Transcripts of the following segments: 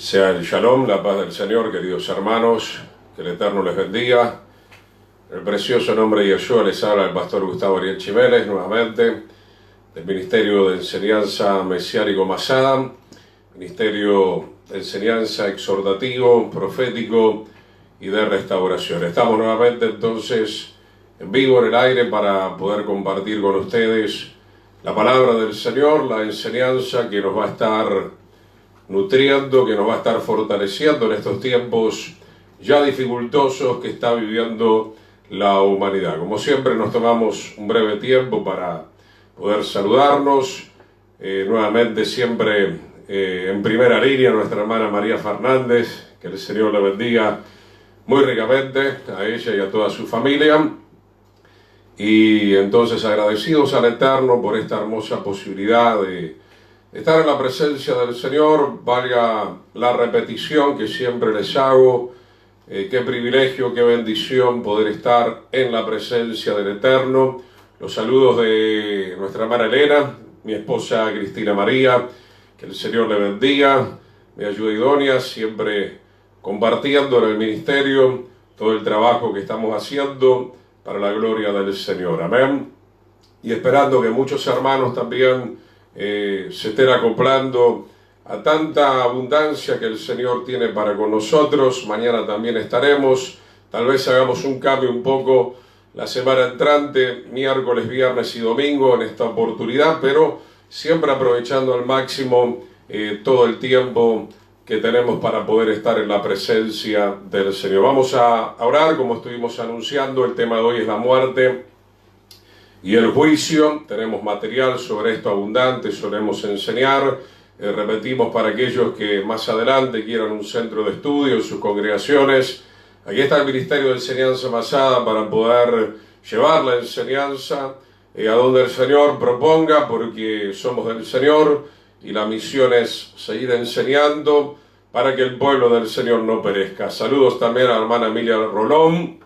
Sea el shalom, la paz del Señor, queridos hermanos, que el Eterno les bendiga. En el precioso nombre de Yeshua les habla el pastor Gustavo Ariel Chiménez, nuevamente, del Ministerio de Enseñanza Mesiánico Masada, Ministerio de Enseñanza Exhortativo, Profético y de Restauración. Estamos nuevamente entonces en vivo en el aire para poder compartir con ustedes la palabra del Señor, la enseñanza que nos va a estar nutriendo, que nos va a estar fortaleciendo en estos tiempos ya dificultosos que está viviendo la humanidad. Como siempre nos tomamos un breve tiempo para poder saludarnos, nuevamente siempre en primera línea nuestra hermana María Fernández, que el Señor la bendiga muy ricamente a ella y a toda su familia. Y entonces agradecidos al Eterno por esta hermosa posibilidad de estar en la presencia del Señor, valga la repetición que siempre les hago, qué privilegio, qué bendición poder estar en la presencia del Eterno. Los saludos de nuestra hermana Elena, mi esposa Cristina María, que el Señor le bendiga, mi ayuda idónea, siempre compartiendo en el ministerio todo el trabajo que estamos haciendo para la gloria del Señor. Amén. Y esperando que muchos hermanos también se estén acoplando a tanta abundancia que el Señor tiene para con nosotros. Mañana también estaremos, tal vez hagamos un cambio un poco la semana entrante, miércoles, viernes y domingo en esta oportunidad, pero siempre aprovechando al máximo todo el tiempo que tenemos para poder estar en la presencia del Señor. Vamos a orar, como estuvimos anunciando. El tema de hoy es la muerte y el juicio. Tenemos material sobre esto abundante, solemos enseñar. Repetimos para aquellos que más adelante quieran un centro de estudio en sus congregaciones. Aquí está el Ministerio de Enseñanza Masada para poder llevar la enseñanza a donde el Señor proponga, porque somos del Señor y la misión es seguir enseñando para que el pueblo del Señor no perezca. Saludos también a la hermana Emilia Rolón.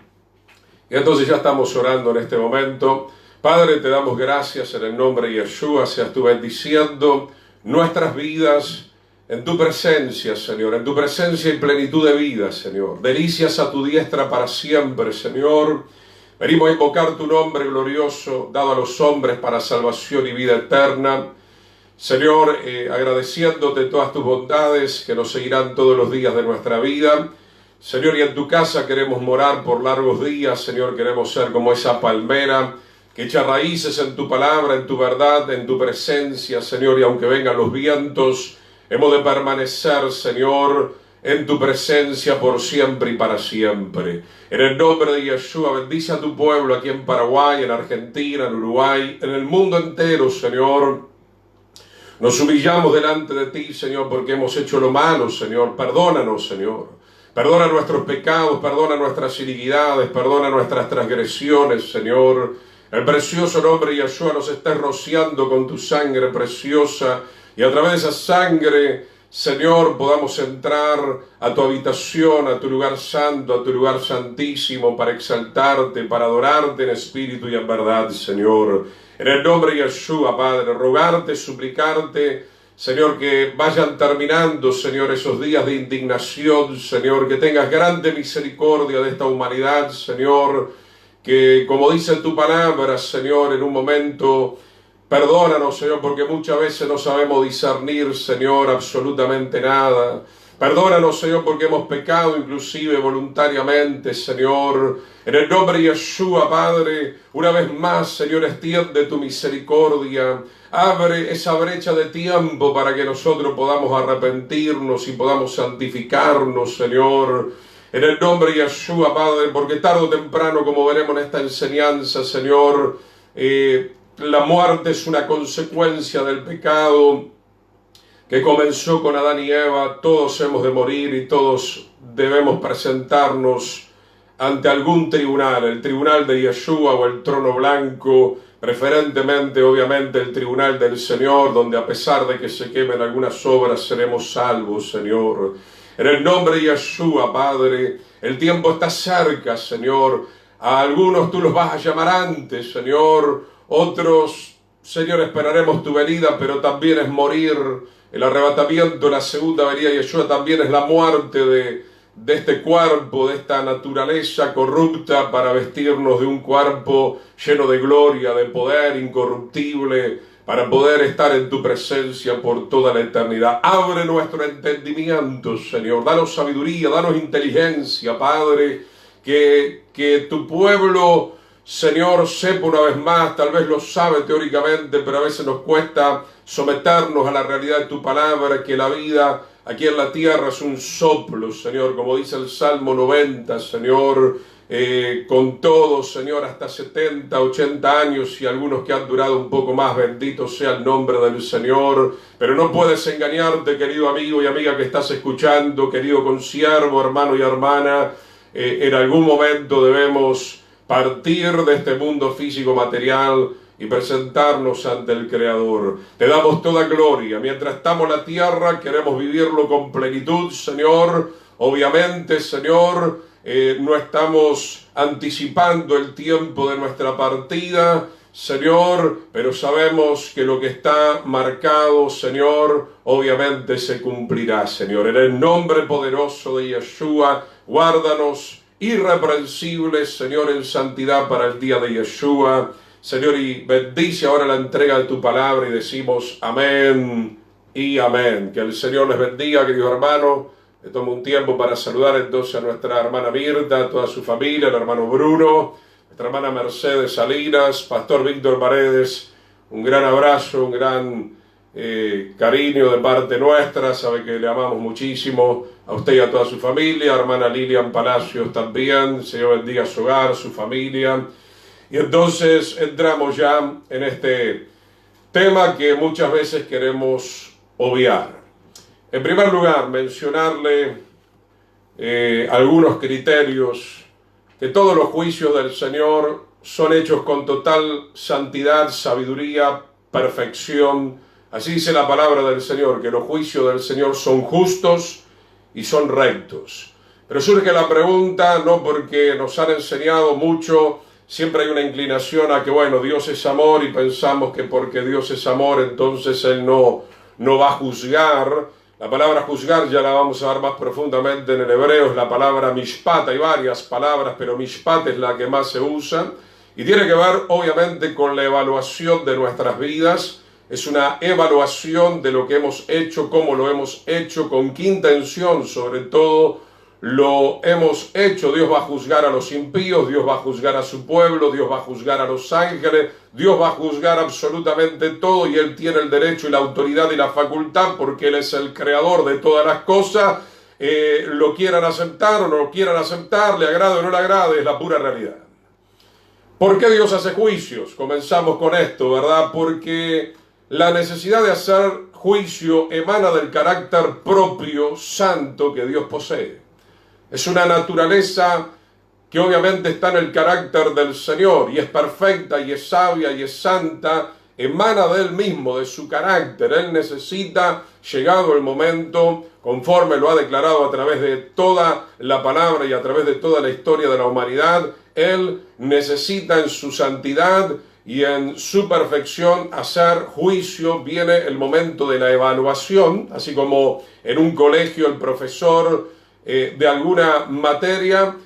Y entonces ya estamos orando en este momento. Padre, te damos gracias en el nombre de Yeshua, seas tú bendiciendo nuestras vidas en tu presencia, Señor, en tu presencia y plenitud de vida, Señor. Delicias a tu diestra para siempre, Señor. Venimos a invocar tu nombre glorioso, dado a los hombres para salvación y vida eterna. Señor, agradeciéndote todas tus bondades que nos seguirán todos los días de nuestra vida. Señor, y en tu casa queremos morar por largos días, Señor, queremos ser como esa palmera que echa raíces en tu palabra, en tu verdad, en tu presencia, Señor, y aunque vengan los vientos, hemos de permanecer, Señor, en tu presencia por siempre y para siempre. En el nombre de Yeshua, bendice a tu pueblo aquí en Paraguay, en Argentina, en Uruguay, en el mundo entero, Señor. Nos humillamos delante de ti, Señor, porque hemos hecho lo malo, Señor. Perdónanos, Señor. Perdona nuestros pecados, perdona nuestras iniquidades, perdona nuestras transgresiones, Señor. El precioso nombre de Yeshua nos está rociando con tu sangre preciosa, y a través de esa sangre, Señor, podamos entrar a tu habitación, a tu lugar santo, a tu lugar santísimo, para exaltarte, para adorarte en espíritu y en verdad, Señor. En el nombre de Yeshua, Padre, rogarte, suplicarte, Señor, que vayan terminando, Señor, esos días de indignación, Señor, que tengas grande misericordia de esta humanidad, Señor, que, como dice tu palabra, Señor, en un momento, perdónanos, Señor, porque muchas veces no sabemos discernir, Señor, absolutamente nada. Perdónanos, Señor, porque hemos pecado inclusive voluntariamente, Señor. En el nombre de Yeshua, Padre, una vez más, Señor, extiende tu misericordia. Abre esa brecha de tiempo para que nosotros podamos arrepentirnos y podamos santificarnos, Señor. En el nombre de Yeshua, Padre, porque tarde o temprano, como veremos en esta enseñanza, Señor, la muerte es una consecuencia del pecado que comenzó con Adán y Eva. Todos hemos de morir y todos debemos presentarnos ante algún tribunal, el tribunal de Yeshua o el trono blanco, preferentemente, obviamente, el tribunal del Señor, donde a pesar de que se quemen algunas obras, seremos salvos, Señor. En el nombre de Yeshua, Padre, el tiempo está cerca, Señor. A algunos tú los vas a llamar antes, Señor. Otros, Señor, esperaremos tu venida, pero también es morir El arrebatamiento, la segunda venida de Yeshua, también es la muerte de este cuerpo, de esta naturaleza corrupta, para vestirnos de un cuerpo lleno de gloria, de poder, incorruptible, para poder estar en tu presencia por toda la eternidad. Abre nuestro entendimiento, Señor. Danos sabiduría, danos inteligencia, Padre, que tu pueblo, Señor, sepa una vez más, tal vez lo sabe teóricamente, pero a veces nos cuesta someternos a la realidad de tu palabra, que la vida aquí en la tierra es un soplo, Señor, como dice el Salmo 90, Señor, con todo, Señor, hasta 70, 80 años y algunos que han durado un poco más, bendito sea el nombre del Señor. Pero no puedes engañarte, querido amigo y amiga que estás escuchando, querido consiervo, hermano y hermana. En algún momento debemos partir de este mundo físico material y presentarnos ante el Creador. Te damos toda gloria. Mientras estamos en la tierra, queremos vivirlo con plenitud, Señor. Obviamente, Señor, no estamos anticipando el tiempo de nuestra partida, Señor, pero sabemos que lo que está marcado, Señor, obviamente se cumplirá, Señor. En el nombre poderoso de Yeshua, guárdanos irreprensibles, Señor, en santidad para el día de Yeshua. Señor, y bendice ahora la entrega de tu palabra y decimos amén y amén. Que el Señor les bendiga, queridos hermanos. Me tomo un tiempo para saludar entonces a nuestra hermana Mirta, a toda su familia, al hermano Bruno, nuestra hermana Mercedes Salinas, Pastor Víctor Paredes. Un gran abrazo, un gran cariño de parte nuestra. Sabe que le amamos muchísimo a usted y a toda su familia. Hermana Lilian Palacios también. Señor bendiga su hogar, su familia. Y entonces entramos ya en este tema que muchas veces queremos obviar. En primer lugar, mencionarle algunos criterios, que todos los juicios del Señor son hechos con total santidad, sabiduría, perfección. Así dice la palabra del Señor, que los juicios del Señor son justos y son rectos. Pero surge la pregunta, no porque nos han enseñado mucho. Siempre hay una inclinación a que, bueno, Dios es amor y pensamos que porque Dios es amor, entonces Él no va a juzgar. La palabra juzgar ya la vamos a ver más profundamente en el hebreo, es la palabra mishpat. Hay varias palabras, pero mishpat es la que más se usa. Y tiene que ver, obviamente, con la evaluación de nuestras vidas. Es una evaluación de lo que hemos hecho, cómo lo hemos hecho, con qué intención, sobre todo, lo hemos hecho. Dios va a juzgar a los impíos, Dios va a juzgar a su pueblo, Dios va a juzgar a los ángeles, Dios va a juzgar absolutamente todo y Él tiene el derecho y la autoridad y la facultad porque Él es el creador de todas las cosas. Lo quieran aceptar o no lo quieran aceptar, le agrade o no le agrade, es la pura realidad. ¿Por qué Dios hace juicios? Comenzamos con esto, ¿verdad? Porque la necesidad de hacer juicio emana del carácter propio, santo que Dios posee. Es una naturaleza que obviamente está en el carácter del Señor y es perfecta y es sabia y es santa, emana de Él mismo, de su carácter. Él necesita, llegado el momento, conforme lo ha declarado a través de toda la palabra y a través de toda la historia de la humanidad, Él necesita en su santidad y en su perfección hacer juicio. Viene el momento de la evaluación, así como en un colegio el profesor de alguna materia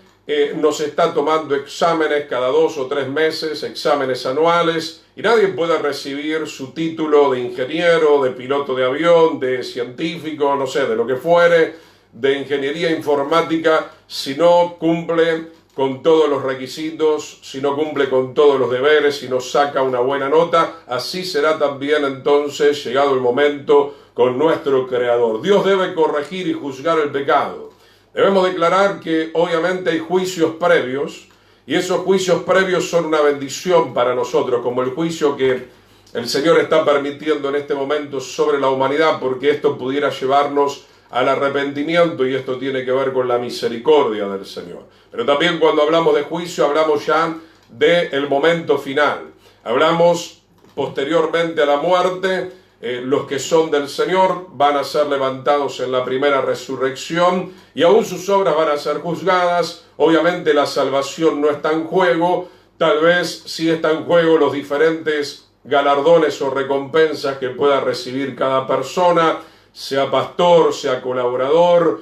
nos está tomando exámenes cada 2 o 3 meses, exámenes anuales, y nadie puede recibir su título de ingeniero, de piloto de avión, de científico, no sé, de lo que fuere, de ingeniería informática, si no cumple con todos los requisitos, si no cumple con todos los deberes, si no saca una buena nota. Así será también entonces, llegado el momento, con nuestro Creador. Dios debe corregir y juzgar el pecado. Debemos declarar que obviamente hay juicios previos, y esos juicios previos son una bendición para nosotros, como el juicio que el Señor está permitiendo en este momento sobre la humanidad, porque esto pudiera llevarnos al arrepentimiento, y esto tiene que ver con la misericordia del Señor. Pero también cuando hablamos de juicio, hablamos ya del momento final. Hablamos posteriormente a la muerte. Los que son del Señor van a ser levantados en la primera resurrección y aún sus obras van a ser juzgadas. Obviamente la salvación no está en juego, tal vez sí está en juego los diferentes galardones o recompensas que pueda recibir cada persona, sea pastor, sea colaborador,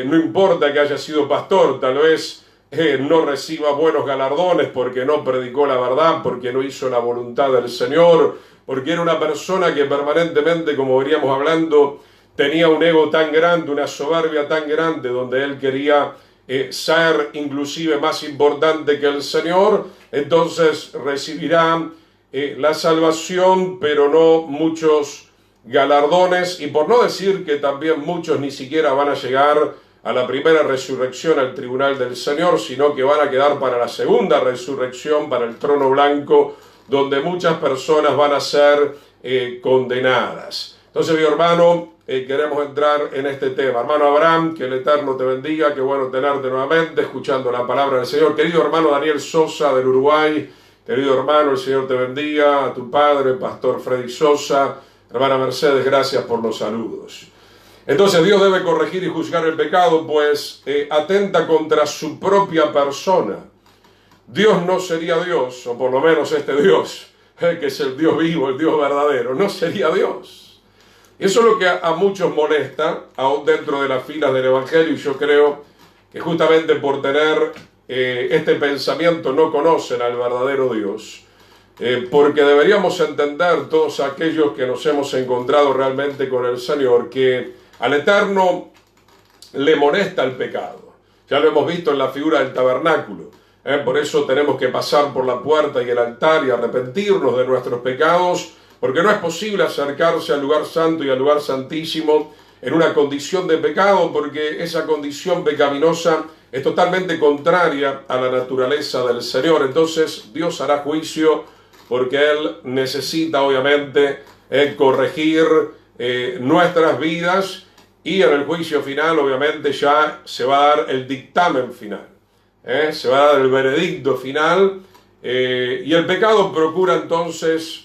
no importa que haya sido pastor, tal vez no reciba buenos galardones porque no predicó la verdad, porque no hizo la voluntad del Señor, porque era una persona que permanentemente, como veníamos hablando, tenía un ego tan grande, una soberbia tan grande, donde él quería ser inclusive más importante que el Señor. Entonces recibirá la salvación, pero no muchos galardones, y por no decir que también muchos ni siquiera van a llegar a la primera resurrección al tribunal del Señor, sino que van a quedar para la segunda resurrección, para el trono blanco, donde muchas personas van a ser condenadas. Entonces, mi hermano, queremos entrar en este tema. Hermano Abraham, que el Eterno te bendiga, qué bueno tenerte nuevamente, escuchando la palabra del Señor. Querido hermano Daniel Sosa del Uruguay, querido hermano, el Señor te bendiga, a tu padre, Pastor Freddy Sosa, hermana Mercedes, gracias por los saludos. Entonces Dios debe corregir y juzgar el pecado, pues atenta contra su propia persona. Dios no sería Dios, o por lo menos este Dios, que es el Dios vivo, el Dios verdadero, no sería Dios. Y eso es lo que a muchos molesta, aún dentro de las filas del Evangelio, y yo creo que justamente por tener este pensamiento no conocen al verdadero Dios, porque deberíamos entender todos aquellos que nos hemos encontrado realmente con el Señor, que al Eterno le molesta el pecado. Ya lo hemos visto en la figura del tabernáculo. Por eso tenemos que pasar por la puerta y el altar y arrepentirnos de nuestros pecados, porque no es posible acercarse al lugar santo y al lugar santísimo en una condición de pecado, porque esa condición pecaminosa es totalmente contraria a la naturaleza del Señor. Entonces Dios hará juicio, porque Él necesita obviamente corregir nuestras vidas, y en el juicio final obviamente ya se va a dar el dictamen final, se va a dar el veredicto final, y el pecado procura entonces,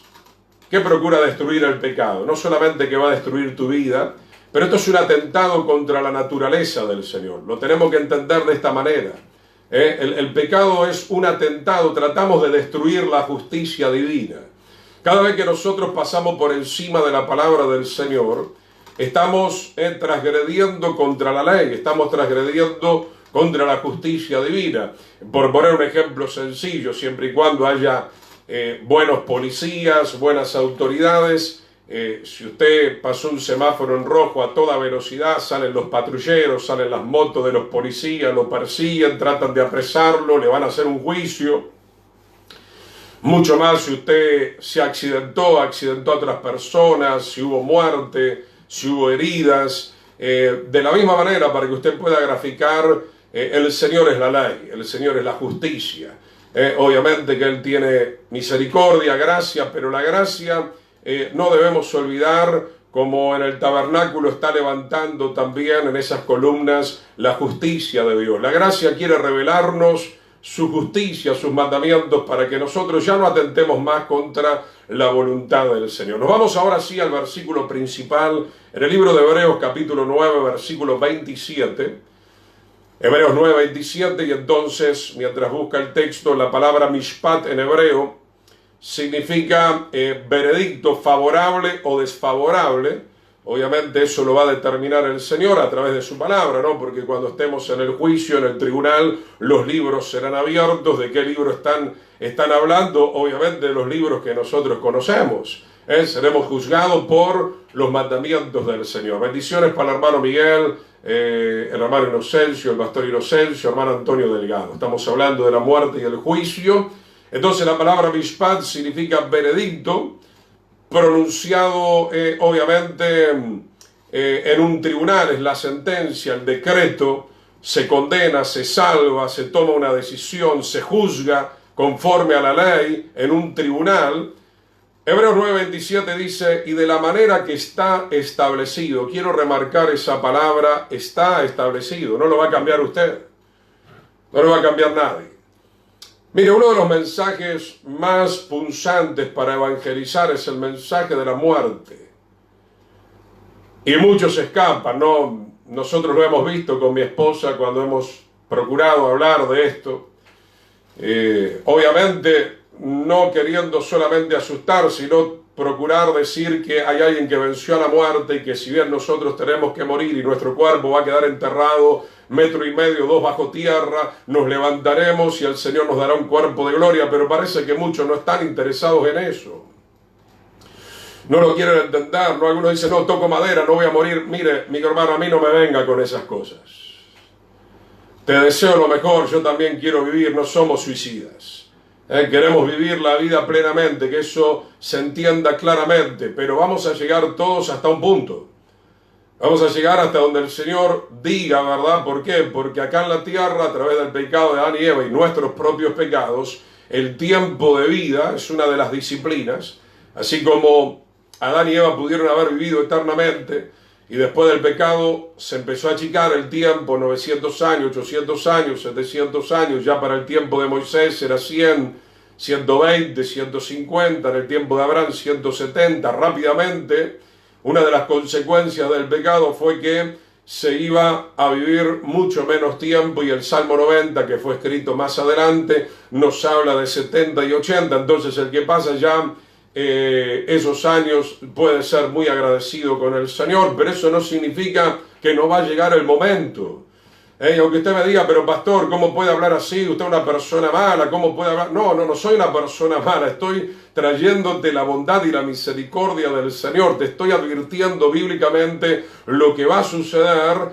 ¿qué procura destruir el pecado? No solamente que va a destruir tu vida, pero esto es un atentado contra la naturaleza del Señor. Lo tenemos que entender de esta manera. El pecado es un atentado, tratamos de destruir la justicia divina. Cada vez que nosotros pasamos por encima de la palabra del Señor, estamos transgrediendo contra la ley, estamos transgrediendo contra la justicia divina. Por poner un ejemplo sencillo, siempre y cuando haya buenos policías, buenas autoridades, si usted pasó un semáforo en rojo a toda velocidad, salen los patrulleros, salen las motos de los policías, lo persiguen, tratan de apresarlo, le van a hacer un juicio. Mucho más si usted se accidentó a otras personas, si hubo muerte, si hubo heridas. De la misma manera, para que usted pueda graficar, el Señor es la ley, el Señor es la justicia. Obviamente que Él tiene misericordia, gracia, pero la gracia no debemos olvidar, como en el tabernáculo está levantando también en esas columnas la justicia de Dios. La gracia quiere revelarnos su justicia, sus mandamientos, para que nosotros ya no atentemos más contra la voluntad del Señor. Nos vamos ahora sí al versículo principal, en el libro de Hebreos capítulo 9, versículo 27. Hebreos 9, 27, y entonces, mientras busca el texto, la palabra mishpat en hebreo significa veredicto favorable o desfavorable. Obviamente eso lo va a determinar el Señor a través de su palabra, ¿no? Porque cuando estemos en el juicio, en el tribunal, los libros serán abiertos. ¿De qué libro están hablando? Obviamente de los libros que nosotros conocemos. Seremos juzgados por los mandamientos del Señor. Bendiciones para el hermano Miguel, el hermano Inocencio, el pastor Inocencio, hermano Antonio Delgado. Estamos hablando de la muerte y el juicio. Entonces la palabra mishpat significa veredicto, pronunciado obviamente en un tribunal. Es la sentencia, el decreto, se condena, se salva, se toma una decisión, se juzga conforme a la ley en un tribunal. Hebreos 9:27 dice, y de la manera que está establecido. Quiero remarcar esa palabra, está establecido. No lo va a cambiar usted, no lo va a cambiar nadie. Mire, uno de los mensajes más punzantes para evangelizar es el mensaje de la muerte. Y muchos escapan, ¿no? Nosotros lo hemos visto con mi esposa cuando hemos procurado hablar de esto. Obviamente no queriendo solamente asustar, sino procurar decir que hay alguien que venció a la muerte y que si bien nosotros tenemos que morir y nuestro cuerpo va a quedar enterrado 1,5 metros, 2 bajo tierra, nos levantaremos y el Señor nos dará un cuerpo de gloria, pero parece que muchos no están interesados en eso. No lo quieren entender, ¿no? Algunos dicen, no, toco madera, no voy a morir. Mire, mi hermano, a mí no me venga con esas cosas. Te deseo lo mejor, yo también quiero vivir, no somos suicidas. Queremos vivir la vida plenamente, que eso se entienda claramente, pero vamos a llegar todos hasta un punto. Vamos a llegar hasta donde el Señor diga, ¿verdad? ¿Por qué? Porque acá en la tierra, a través del pecado de Adán y Eva y nuestros propios pecados, el tiempo de vida es una de las disciplinas, así como Adán y Eva pudieron haber vivido eternamente y después del pecado se empezó a achicar el tiempo, 900 años, 800 años, 700 años, ya para el tiempo de Moisés era 100, 120, 150, en el tiempo de Abraham 170, rápidamente. Una de las consecuencias del pecado fue que se iba a vivir mucho menos tiempo y el Salmo 90, que fue escrito más adelante, nos habla de 70 y 80, entonces el que pasa ya esos años puede ser muy agradecido con el Señor, pero eso no significa que no va a llegar el momento. Aunque usted me diga, pero pastor, ¿cómo puede hablar así? Usted es una persona mala, ¿cómo puede hablar? No soy una persona mala, estoy trayéndote la bondad y la misericordia del Señor, te estoy advirtiendo bíblicamente lo que va a suceder,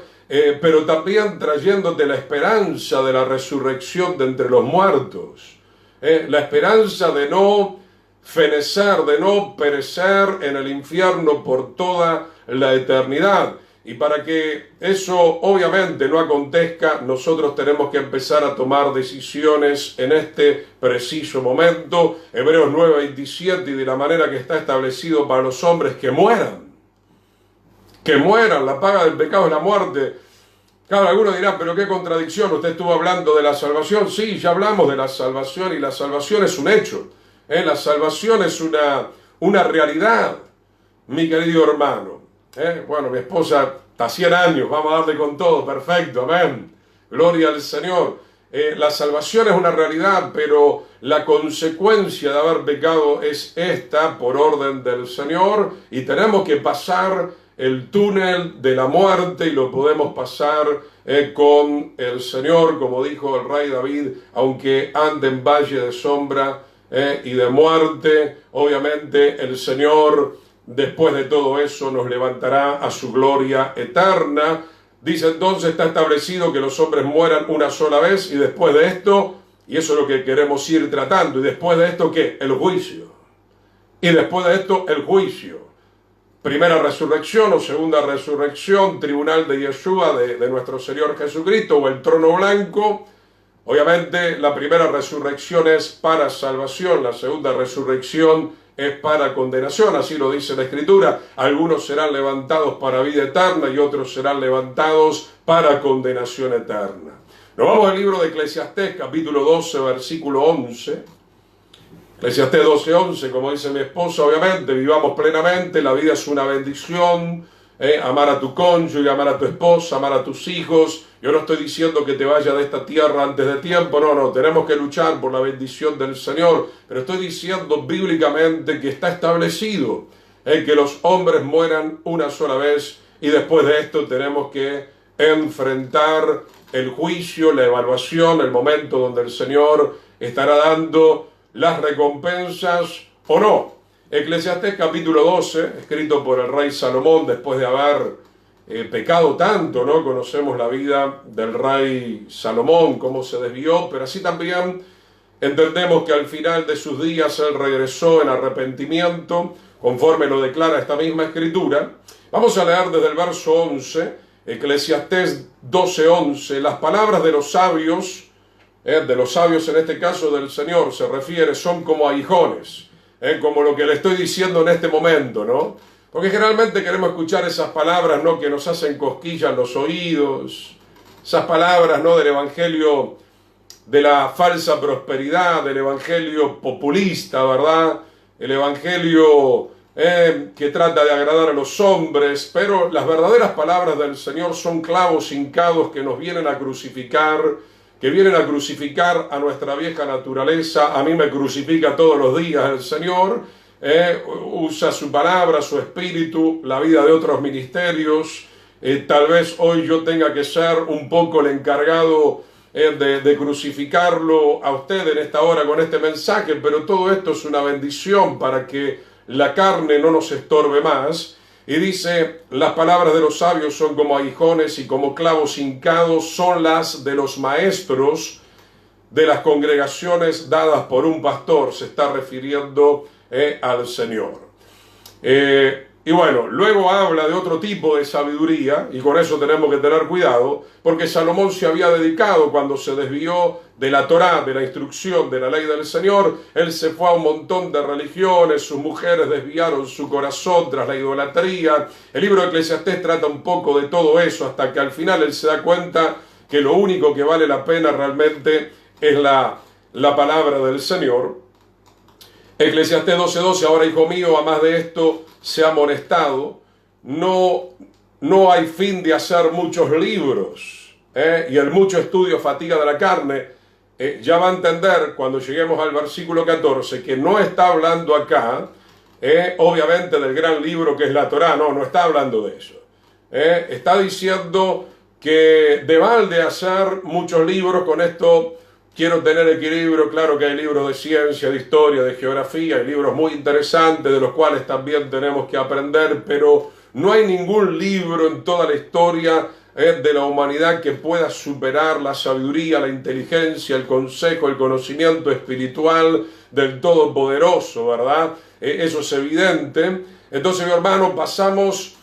pero también trayéndote la esperanza de la resurrección de entre los muertos, la esperanza de no fenecer, de no perecer en el infierno por toda la eternidad. Y para que eso obviamente no acontezca, nosotros tenemos que empezar a tomar decisiones en este preciso momento. Hebreos 9:27, y de la manera que está establecido para los hombres que mueran, la paga del pecado es la muerte. Claro, algunos dirán, pero qué contradicción, usted estuvo hablando de la salvación. Sí, ya hablamos de la salvación y la salvación es un hecho. La salvación es una realidad, mi querido hermano. Bueno, mi esposa está 100 años, vamos a darle con todo, perfecto, amén. Gloria al Señor. La salvación es una realidad, pero la consecuencia de haber pecado es esta, por orden del Señor, y tenemos que pasar el túnel de la muerte y lo podemos pasar con el Señor, como dijo el rey David, aunque ande en valle de sombra y de muerte, obviamente el Señor después de todo eso nos levantará a su gloria eterna. Dice entonces, está establecido que los hombres mueran una sola vez y después de esto, y eso es lo que queremos ir tratando, y después de esto, ¿qué? El juicio. Y después de esto, el juicio. Primera resurrección o segunda resurrección, tribunal de Yeshua, de nuestro Señor Jesucristo, o el trono blanco. Obviamente la primera resurrección es para salvación, la segunda resurrección es para condenación, así lo dice la Escritura. Algunos serán levantados para vida eterna y otros serán levantados para condenación eterna. Nos vamos al libro de Eclesiastés, capítulo 12, versículo 11. Eclesiastés 12, 11, como dice mi esposa, obviamente, vivamos plenamente, la vida es una bendición, amar a tu cónyuge, amar a tu esposa, amar a tus hijos. Yo no estoy diciendo que te vayas de esta tierra antes de tiempo, no, tenemos que luchar por la bendición del Señor, pero estoy diciendo bíblicamente que está establecido que los hombres mueran una sola vez y después de esto tenemos que enfrentar el juicio, la evaluación, el momento donde el Señor estará dando las recompensas o no. Eclesiastés capítulo 12, escrito por el rey Salomón después de haber pecado tanto, ¿no? Conocemos la vida del rey Salomón, cómo se desvió, pero así también entendemos que al final de sus días él regresó en arrepentimiento, conforme lo declara esta misma escritura. Vamos a leer desde el verso 11, Eclesiastés 12:11, las palabras de los sabios en este caso del Señor se refiere, son como aguijones, como lo que le estoy diciendo en este momento, ¿no? Porque generalmente queremos escuchar esas palabras, ¿no?, que nos hacen cosquillas en los oídos, esas palabras, ¿no?, del evangelio de la falsa prosperidad, del evangelio populista, ¿verdad? El evangelio que trata de agradar a los hombres, pero las verdaderas palabras del Señor son clavos hincados que nos vienen a crucificar, a nuestra vieja naturaleza. A mí me crucifica todos los días el Señor, usa su palabra, su espíritu, la vida de otros ministerios. Tal vez hoy yo tenga que ser un poco el encargado de crucificarlo a usted en esta hora con este mensaje, pero todo esto es una bendición para que la carne no nos estorbe más. Y dice, las palabras de los sabios son como aguijones y como clavos hincados son las de los maestros de las congregaciones dadas por un pastor. Se está refiriendo al Señor. Y bueno, luego habla de otro tipo de sabiduría, y con eso tenemos que tener cuidado, porque Salomón se había dedicado, cuando se desvió de la Torá, de la instrucción, de la ley del Señor, él se fue a un montón de religiones, sus mujeres desviaron su corazón tras la idolatría. El libro de Eclesiastés trata un poco de todo eso, hasta que al final él se da cuenta que lo único que vale la pena realmente es la palabra del Señor. Eclesiastés 12:12, ahora hijo mío, a más de esto se ha amonestado, no hay fin de hacer muchos libros, y el mucho estudio fatiga de la carne. Ya va a entender cuando lleguemos al versículo 14 que no está hablando acá, obviamente, del gran libro que es la Torá, no está hablando de eso. Está diciendo que de balde hacer muchos libros. Con esto quiero tener equilibrio. Claro que hay libros de ciencia, de historia, de geografía, hay libros muy interesantes de los cuales también tenemos que aprender, pero no hay ningún libro en toda la historia de la humanidad que pueda superar la sabiduría, la inteligencia, el consejo, el conocimiento espiritual del Todopoderoso, ¿verdad? Eso es evidente. Entonces, mi hermano, pasamos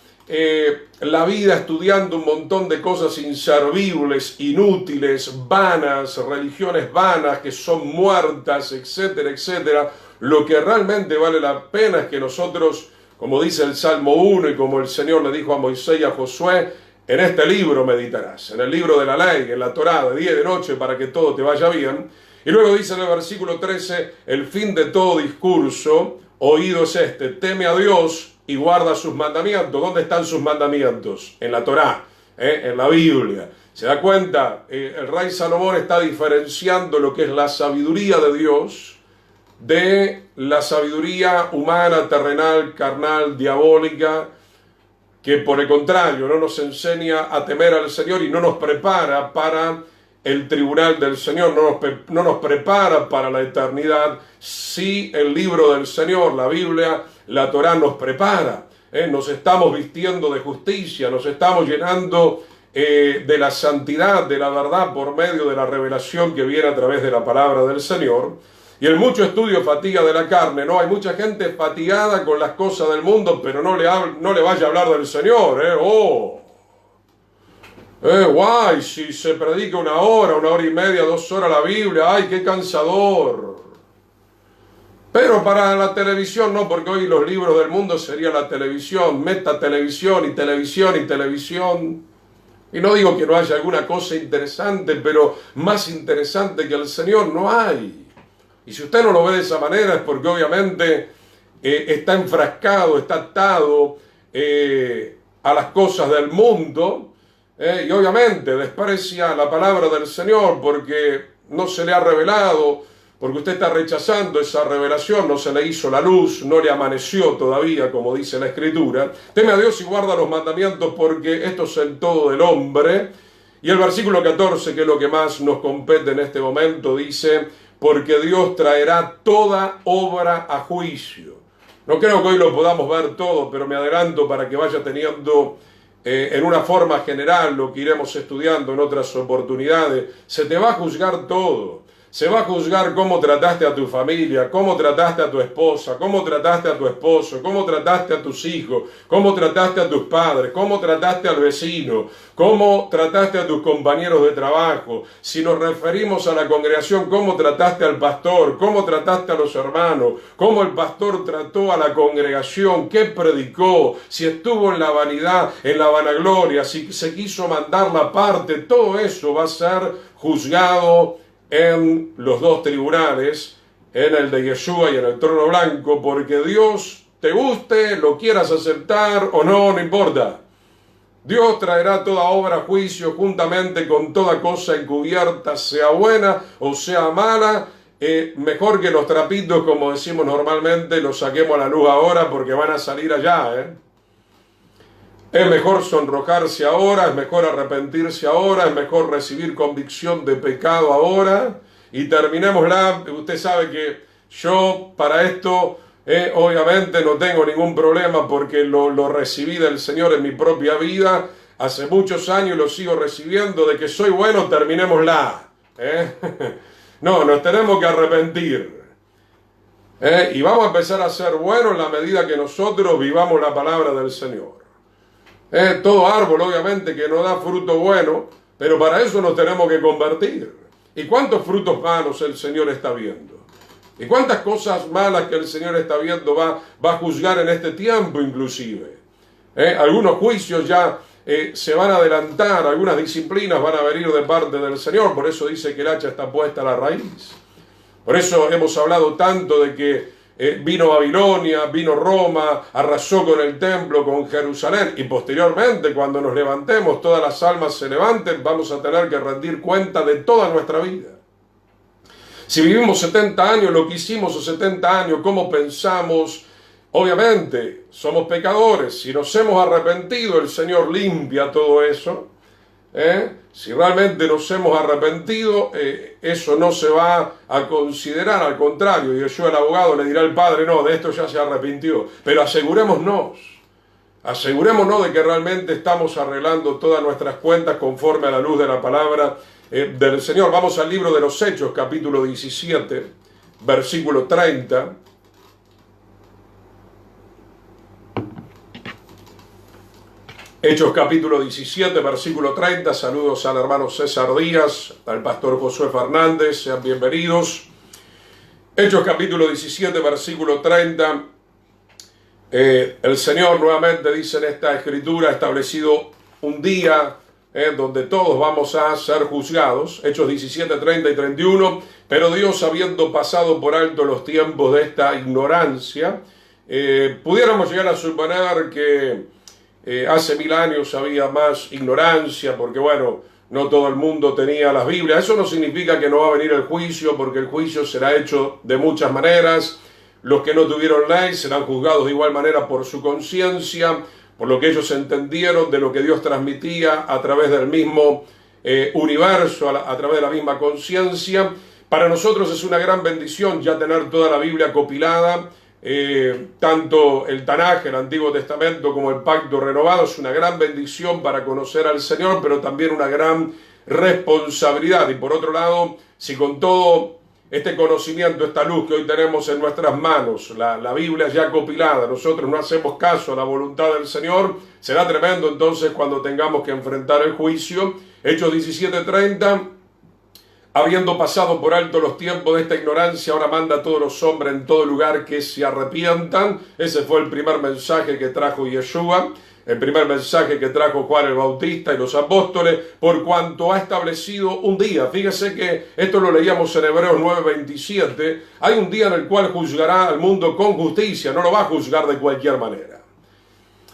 la vida estudiando un montón de cosas inservibles, inútiles, vanas, religiones vanas que son muertas, etcétera, etcétera. Lo que realmente vale la pena es que nosotros, como dice el Salmo 1 y como el Señor le dijo a Moisés y a Josué, en este libro meditarás, en el libro de la ley, en la Torá, de día y de noche, para que todo te vaya bien. Y luego dice en el versículo 13, el fin de todo discurso oído es este: teme a Dios y guarda sus mandamientos. ¿Dónde están sus mandamientos? En la Torá, en la Biblia. ¿Se da cuenta? El rey Salomón está diferenciando lo que es la sabiduría de Dios de la sabiduría humana, terrenal, carnal, diabólica, que por el contrario no nos enseña a temer al Señor y no nos prepara para el tribunal del Señor, no nos prepara para la eternidad. Sí, el libro del Señor, la Biblia, la Torá nos prepara. Nos estamos vistiendo de justicia, nos estamos llenando de la santidad, de la verdad, por medio de la revelación que viene a través de la palabra del Señor. Y el mucho estudio fatiga de la carne, ¿no? Hay mucha gente fatigada con las cosas del mundo, pero no le vaya a hablar del Señor, guay, si se predica una hora y media, 2 horas la Biblia, ay, qué cansador. Pero para la televisión no, porque hoy los libros del mundo sería la televisión, meta televisión y televisión y televisión. Y no digo que no haya alguna cosa interesante, pero más interesante que el Señor no hay. Y si usted no lo ve de esa manera es porque obviamente está enfrascado, está atado a las cosas del mundo, y obviamente desprecia la palabra del Señor porque no se le ha revelado, porque usted está rechazando esa revelación, no se le hizo la luz, no le amaneció todavía, como dice la Escritura. Teme a Dios y guarda los mandamientos, porque esto es el todo del hombre. Y el versículo 14, que es lo que más nos compete en este momento, dice: porque Dios traerá toda obra a juicio. No creo que hoy lo podamos ver todo, pero me adelanto para que vaya teniendo en una forma general lo que iremos estudiando en otras oportunidades. Se te va a juzgar todo. Se va a juzgar cómo trataste a tu familia, cómo trataste a tu esposa, cómo trataste a tu esposo, cómo trataste a tus hijos, cómo trataste a tus padres, cómo trataste al vecino, cómo trataste a tus compañeros de trabajo. Si nos referimos a la congregación, cómo trataste al pastor, cómo trataste a los hermanos, cómo el pastor trató a la congregación, qué predicó, si estuvo en la vanidad, en la vanagloria, si se quiso mandar la parte. Todo eso va a ser juzgado en los dos tribunales, en el de Yeshua y en el trono blanco, porque Dios, te guste, lo quieras aceptar o no, no importa. Dios traerá toda obra a juicio juntamente con toda cosa encubierta, sea buena o sea mala, mejor que los trapitos, como decimos normalmente, los saquemos a la luz ahora porque van a salir allá. Es mejor sonrojarse ahora, es mejor arrepentirse ahora, es mejor recibir convicción de pecado ahora y terminémosla. Usted sabe que yo para esto obviamente no tengo ningún problema porque lo recibí del Señor en mi propia vida hace muchos años y lo sigo recibiendo. De que soy bueno, terminémosla. No, nos tenemos que arrepentir. Y vamos a empezar a ser buenos en la medida que nosotros vivamos la palabra del Señor. Todo árbol obviamente que no da fruto bueno, pero para eso nos tenemos que convertir. ¿Y cuántos frutos malos el Señor está viendo? ¿Y cuántas cosas malas que el Señor está viendo va a juzgar en este tiempo inclusive? Algunos juicios ya se van a adelantar, algunas disciplinas van a venir de parte del Señor, por eso dice que el hacha está puesta a la raíz. Por eso hemos hablado tanto de que vino Babilonia, vino Roma, arrasó con el templo, con Jerusalén, y posteriormente cuando nos levantemos, todas las almas se levanten, vamos a tener que rendir cuenta de toda nuestra vida. Si vivimos 70 años, lo que hicimos esos 70 años, cómo pensamos, obviamente somos pecadores. Si nos hemos arrepentido, el Señor limpia todo eso. Si realmente nos hemos arrepentido, eso no se va a considerar, al contrario. Y yo, el abogado, le dirá al padre, no, de esto ya se arrepintió. Pero asegurémonos de que realmente estamos arreglando todas nuestras cuentas conforme a la luz de la palabra del Señor. Vamos al libro de los Hechos, capítulo 17, versículo 30. Hechos capítulo 17, versículo 30. Saludos al hermano César Díaz, al pastor Josué Fernández, sean bienvenidos. Hechos capítulo 17, versículo 30. El Señor nuevamente dice en esta escritura, ha establecido un día donde todos vamos a ser juzgados. Hechos 17, 30 y 31. Pero Dios, habiendo pasado por alto los tiempos de esta ignorancia, pudiéramos llegar a suponer que hace 1000 años había más ignorancia, porque bueno, no todo el mundo tenía las Biblias. Eso no significa que no va a venir el juicio, porque el juicio será hecho de muchas maneras. Los que no tuvieron ley serán juzgados de igual manera por su conciencia, por lo que ellos entendieron de lo que Dios transmitía a través del mismo universo, a través de la misma conciencia. Para nosotros es una gran bendición ya tener toda la Biblia compilada. Tanto el Tanaj, el Antiguo Testamento, como el Pacto Renovado, es una gran bendición para conocer al Señor, pero también una gran responsabilidad. Y por otro lado, si con todo este conocimiento, esta luz que hoy tenemos en nuestras manos, la Biblia ya compilada, nosotros no hacemos caso a la voluntad del Señor, será tremendo entonces cuando tengamos que enfrentar el juicio. Hechos 17:30. Habiendo pasado por alto los tiempos de esta ignorancia, ahora manda a todos los hombres en todo lugar que se arrepientan. Ese fue el primer mensaje que trajo Yeshua, el primer mensaje que trajo Juan el Bautista y los apóstoles, por cuanto ha establecido un día. Fíjese que esto lo leíamos en Hebreos 9:27. Hay un día en el cual juzgará al mundo con justicia, no lo va a juzgar de cualquier manera.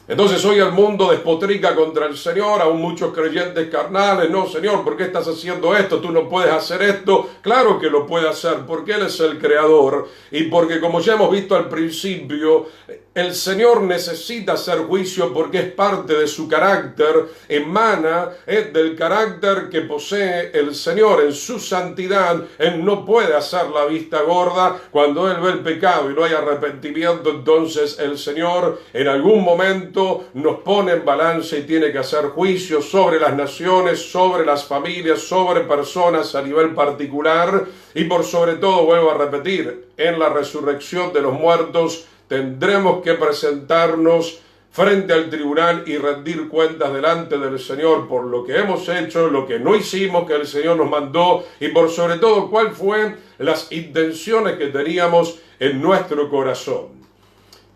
Entonces hoy el mundo despotrica contra el Señor, aún muchos creyentes carnales. No, Señor, ¿por qué estás haciendo esto? Tú no puedes hacer esto. Claro que lo puede hacer, porque Él es el Creador. Y porque, como ya hemos visto al principio, el Señor necesita hacer juicio porque es parte de su carácter, emana del carácter que posee el Señor en su santidad. Él no puede hacer la vista gorda. Cuando Él ve el pecado y no hay arrepentimiento, entonces el Señor en algún momento nos pone en balance y tiene que hacer juicio sobre las naciones, sobre las familias, sobre personas a nivel particular. Y por sobre todo, vuelvo a repetir, en la resurrección de los muertos tendremos que presentarnos frente al tribunal y rendir cuentas delante del Señor por lo que hemos hecho, lo que no hicimos, que el Señor nos mandó, y por sobre todo, cuáles fueron las intenciones que teníamos en nuestro corazón.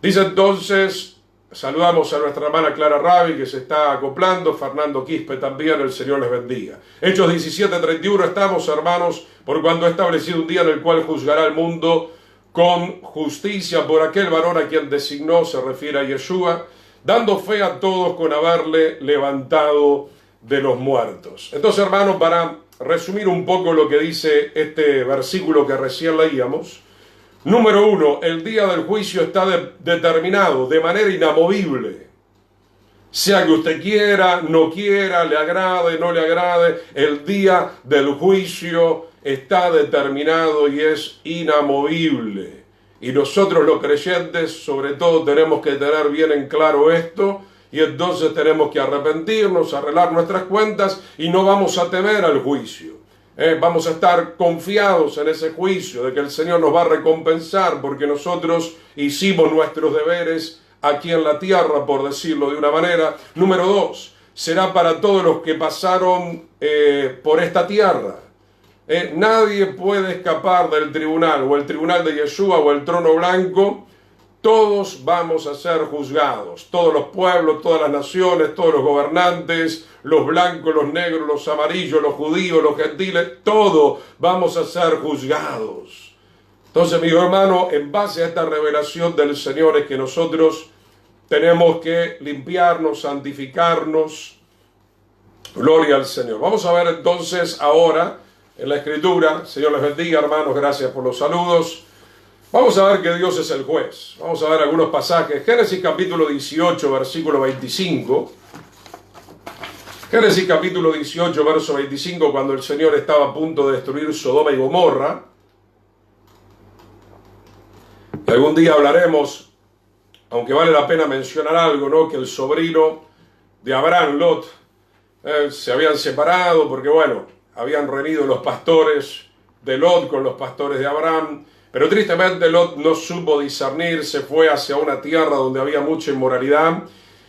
Dice entonces, saludamos a nuestra hermana Clara Rabi, que se está acoplando, Fernando Quispe también, el Señor les bendiga. Hechos 17:31, estamos, hermanos, por cuanto ha establecido un día en el cual juzgará al mundo con justicia por aquel varón a quien designó, se refiere a Yeshua, dando fe a todos con haberle levantado de los muertos. Entonces, hermanos, para resumir un poco lo que dice este versículo que recién leíamos. Número 1, el día del juicio está determinado de manera inamovible. Sea que usted quiera, no quiera, le agrade, no le agrade, el día del juicio está determinado y es inamovible. Y nosotros los creyentes, sobre todo, tenemos que tener bien en claro esto, y entonces tenemos que arrepentirnos, arreglar nuestras cuentas, y no vamos a temer al juicio. Vamos a estar confiados en ese juicio, de que el Señor nos va a recompensar, porque nosotros hicimos nuestros deberes aquí en la tierra, por decirlo de una manera. Número 2, será para todos los que pasaron por esta tierra. Nadie puede escapar del tribunal, o el tribunal de Yeshua, o el trono blanco. Todos vamos a ser juzgados, todos los pueblos, todas las naciones, todos los gobernantes, los blancos, los negros, los amarillos, los judíos, los gentiles, todos vamos a ser juzgados. Entonces, mi hermano, en base a esta revelación del Señor es que nosotros tenemos que limpiarnos, santificarnos. Gloria al Señor. Vamos a ver entonces ahora en la Escritura. Señor les bendiga, hermanos, gracias por los saludos. Vamos a ver que Dios es el juez. Vamos a ver algunos pasajes. Génesis capítulo 18, versículo 25. Génesis capítulo 18, verso 25, cuando el Señor estaba a punto de destruir Sodoma y Gomorra. Y algún día hablaremos, aunque vale la pena mencionar algo, ¿no? Que el sobrino de Abraham, Lot, se habían separado porque, bueno, habían reunido los pastores de Lot con los pastores de Abraham. Pero tristemente Lot no supo discernir, se fue hacia una tierra donde había mucha inmoralidad,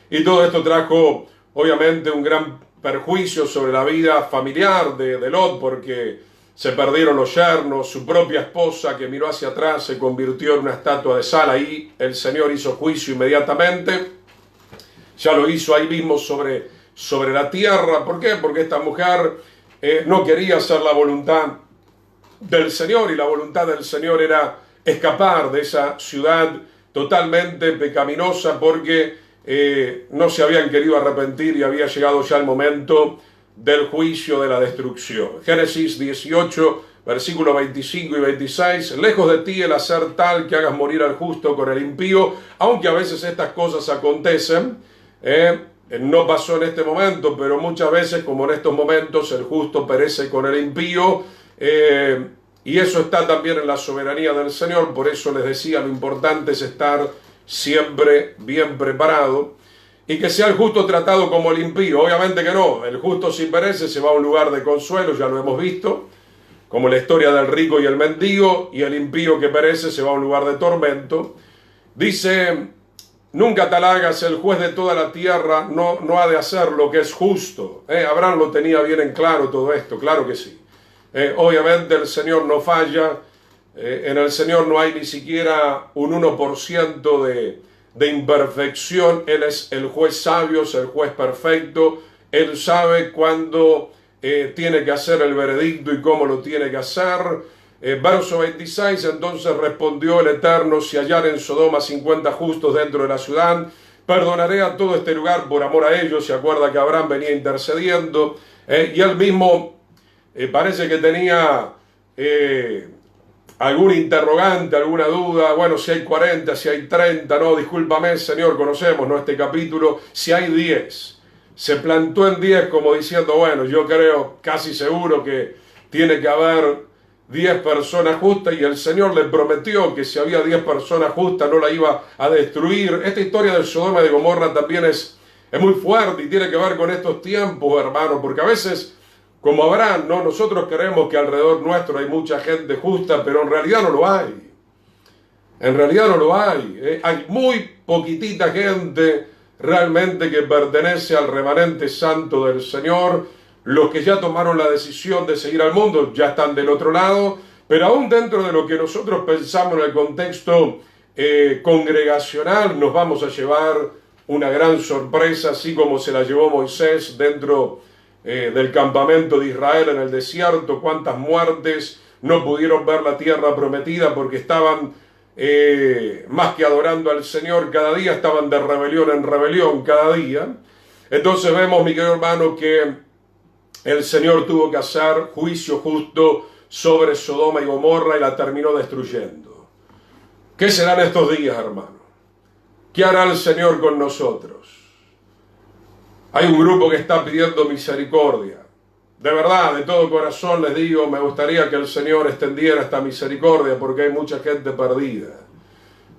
y todo esto trajo obviamente un gran perjuicio sobre la vida familiar de Lot, porque se perdieron los yernos, su propia esposa que miró hacia atrás se convirtió en una estatua de sal. Ahí el Señor hizo juicio inmediatamente, ya lo hizo ahí mismo sobre la tierra. ¿Por qué? Porque esta mujer no quería hacer la voluntad del Señor, y la voluntad del Señor era escapar de esa ciudad totalmente pecaminosa, porque no se habían querido arrepentir y había llegado ya el momento del juicio, de la destrucción. Génesis 18, versículos 25 y 26, lejos de ti el hacer tal que hagas morir al justo con el impío, aunque a veces estas cosas acontecen. No pasó en este momento, pero muchas veces, como en estos momentos, el justo perece con el impío. Y eso está también en la soberanía del Señor. Por eso les decía, lo importante es estar siempre bien preparado, y que sea el justo tratado como el impío. Obviamente que no, el justo si perece se va a un lugar de consuelo, ya lo hemos visto, como la historia del rico y el mendigo, y el impío que perece se va a un lugar de tormento. Dice, nunca tal hagas, el juez de toda la tierra no ha de hacer lo que es justo. Abraham lo tenía bien en claro todo esto, claro que sí. Obviamente el Señor no falla, en el Señor no hay ni siquiera un 1% de imperfección. Él es el juez sabio, es el juez perfecto. Él sabe cuándo tiene que hacer el veredicto y cómo lo tiene que hacer. Verso 26, entonces respondió el Eterno, si hallar en Sodoma 50 justos dentro de la ciudad, perdonaré a todo este lugar por amor a ellos. Se acuerda que Abraham venía intercediendo, y él mismo parece que tenía algún interrogante, alguna duda. Bueno, si hay 40, si hay 30, no, discúlpame, Señor, conocemos, ¿no?, este capítulo. Si hay 10, se plantó en 10 como diciendo, bueno, yo creo casi seguro que tiene que haber 10 personas justas, y el Señor le prometió que si había 10 personas justas no la iba a destruir. Esta historia de Sodoma y de Gomorra también es muy fuerte y tiene que ver con estos tiempos, hermanos, porque a veces, como Abraham, ¿no?, nosotros creemos que alrededor nuestro hay mucha gente justa, pero en realidad no lo hay. En realidad no lo hay. Hay muy poquitita gente realmente que pertenece al remanente santo del Señor. Los que ya tomaron la decisión de seguir al mundo ya están del otro lado, pero aún dentro de lo que nosotros pensamos en el contexto congregacional, nos vamos a llevar una gran sorpresa, así como se la llevó Moisés dentro del campamento de Israel en el desierto. Cuántas muertes, no pudieron ver la tierra prometida porque estaban más que adorando al Señor, cada día estaban de rebelión en rebelión, cada día. Entonces vemos, mi querido hermano, que el Señor tuvo que hacer juicio justo sobre Sodoma y Gomorra y la terminó destruyendo. ¿Qué serán estos días, hermano? ¿Qué hará el Señor con nosotros? Hay un grupo que está pidiendo misericordia. De verdad, de todo corazón les digo, me gustaría que el Señor extendiera esta misericordia porque hay mucha gente perdida.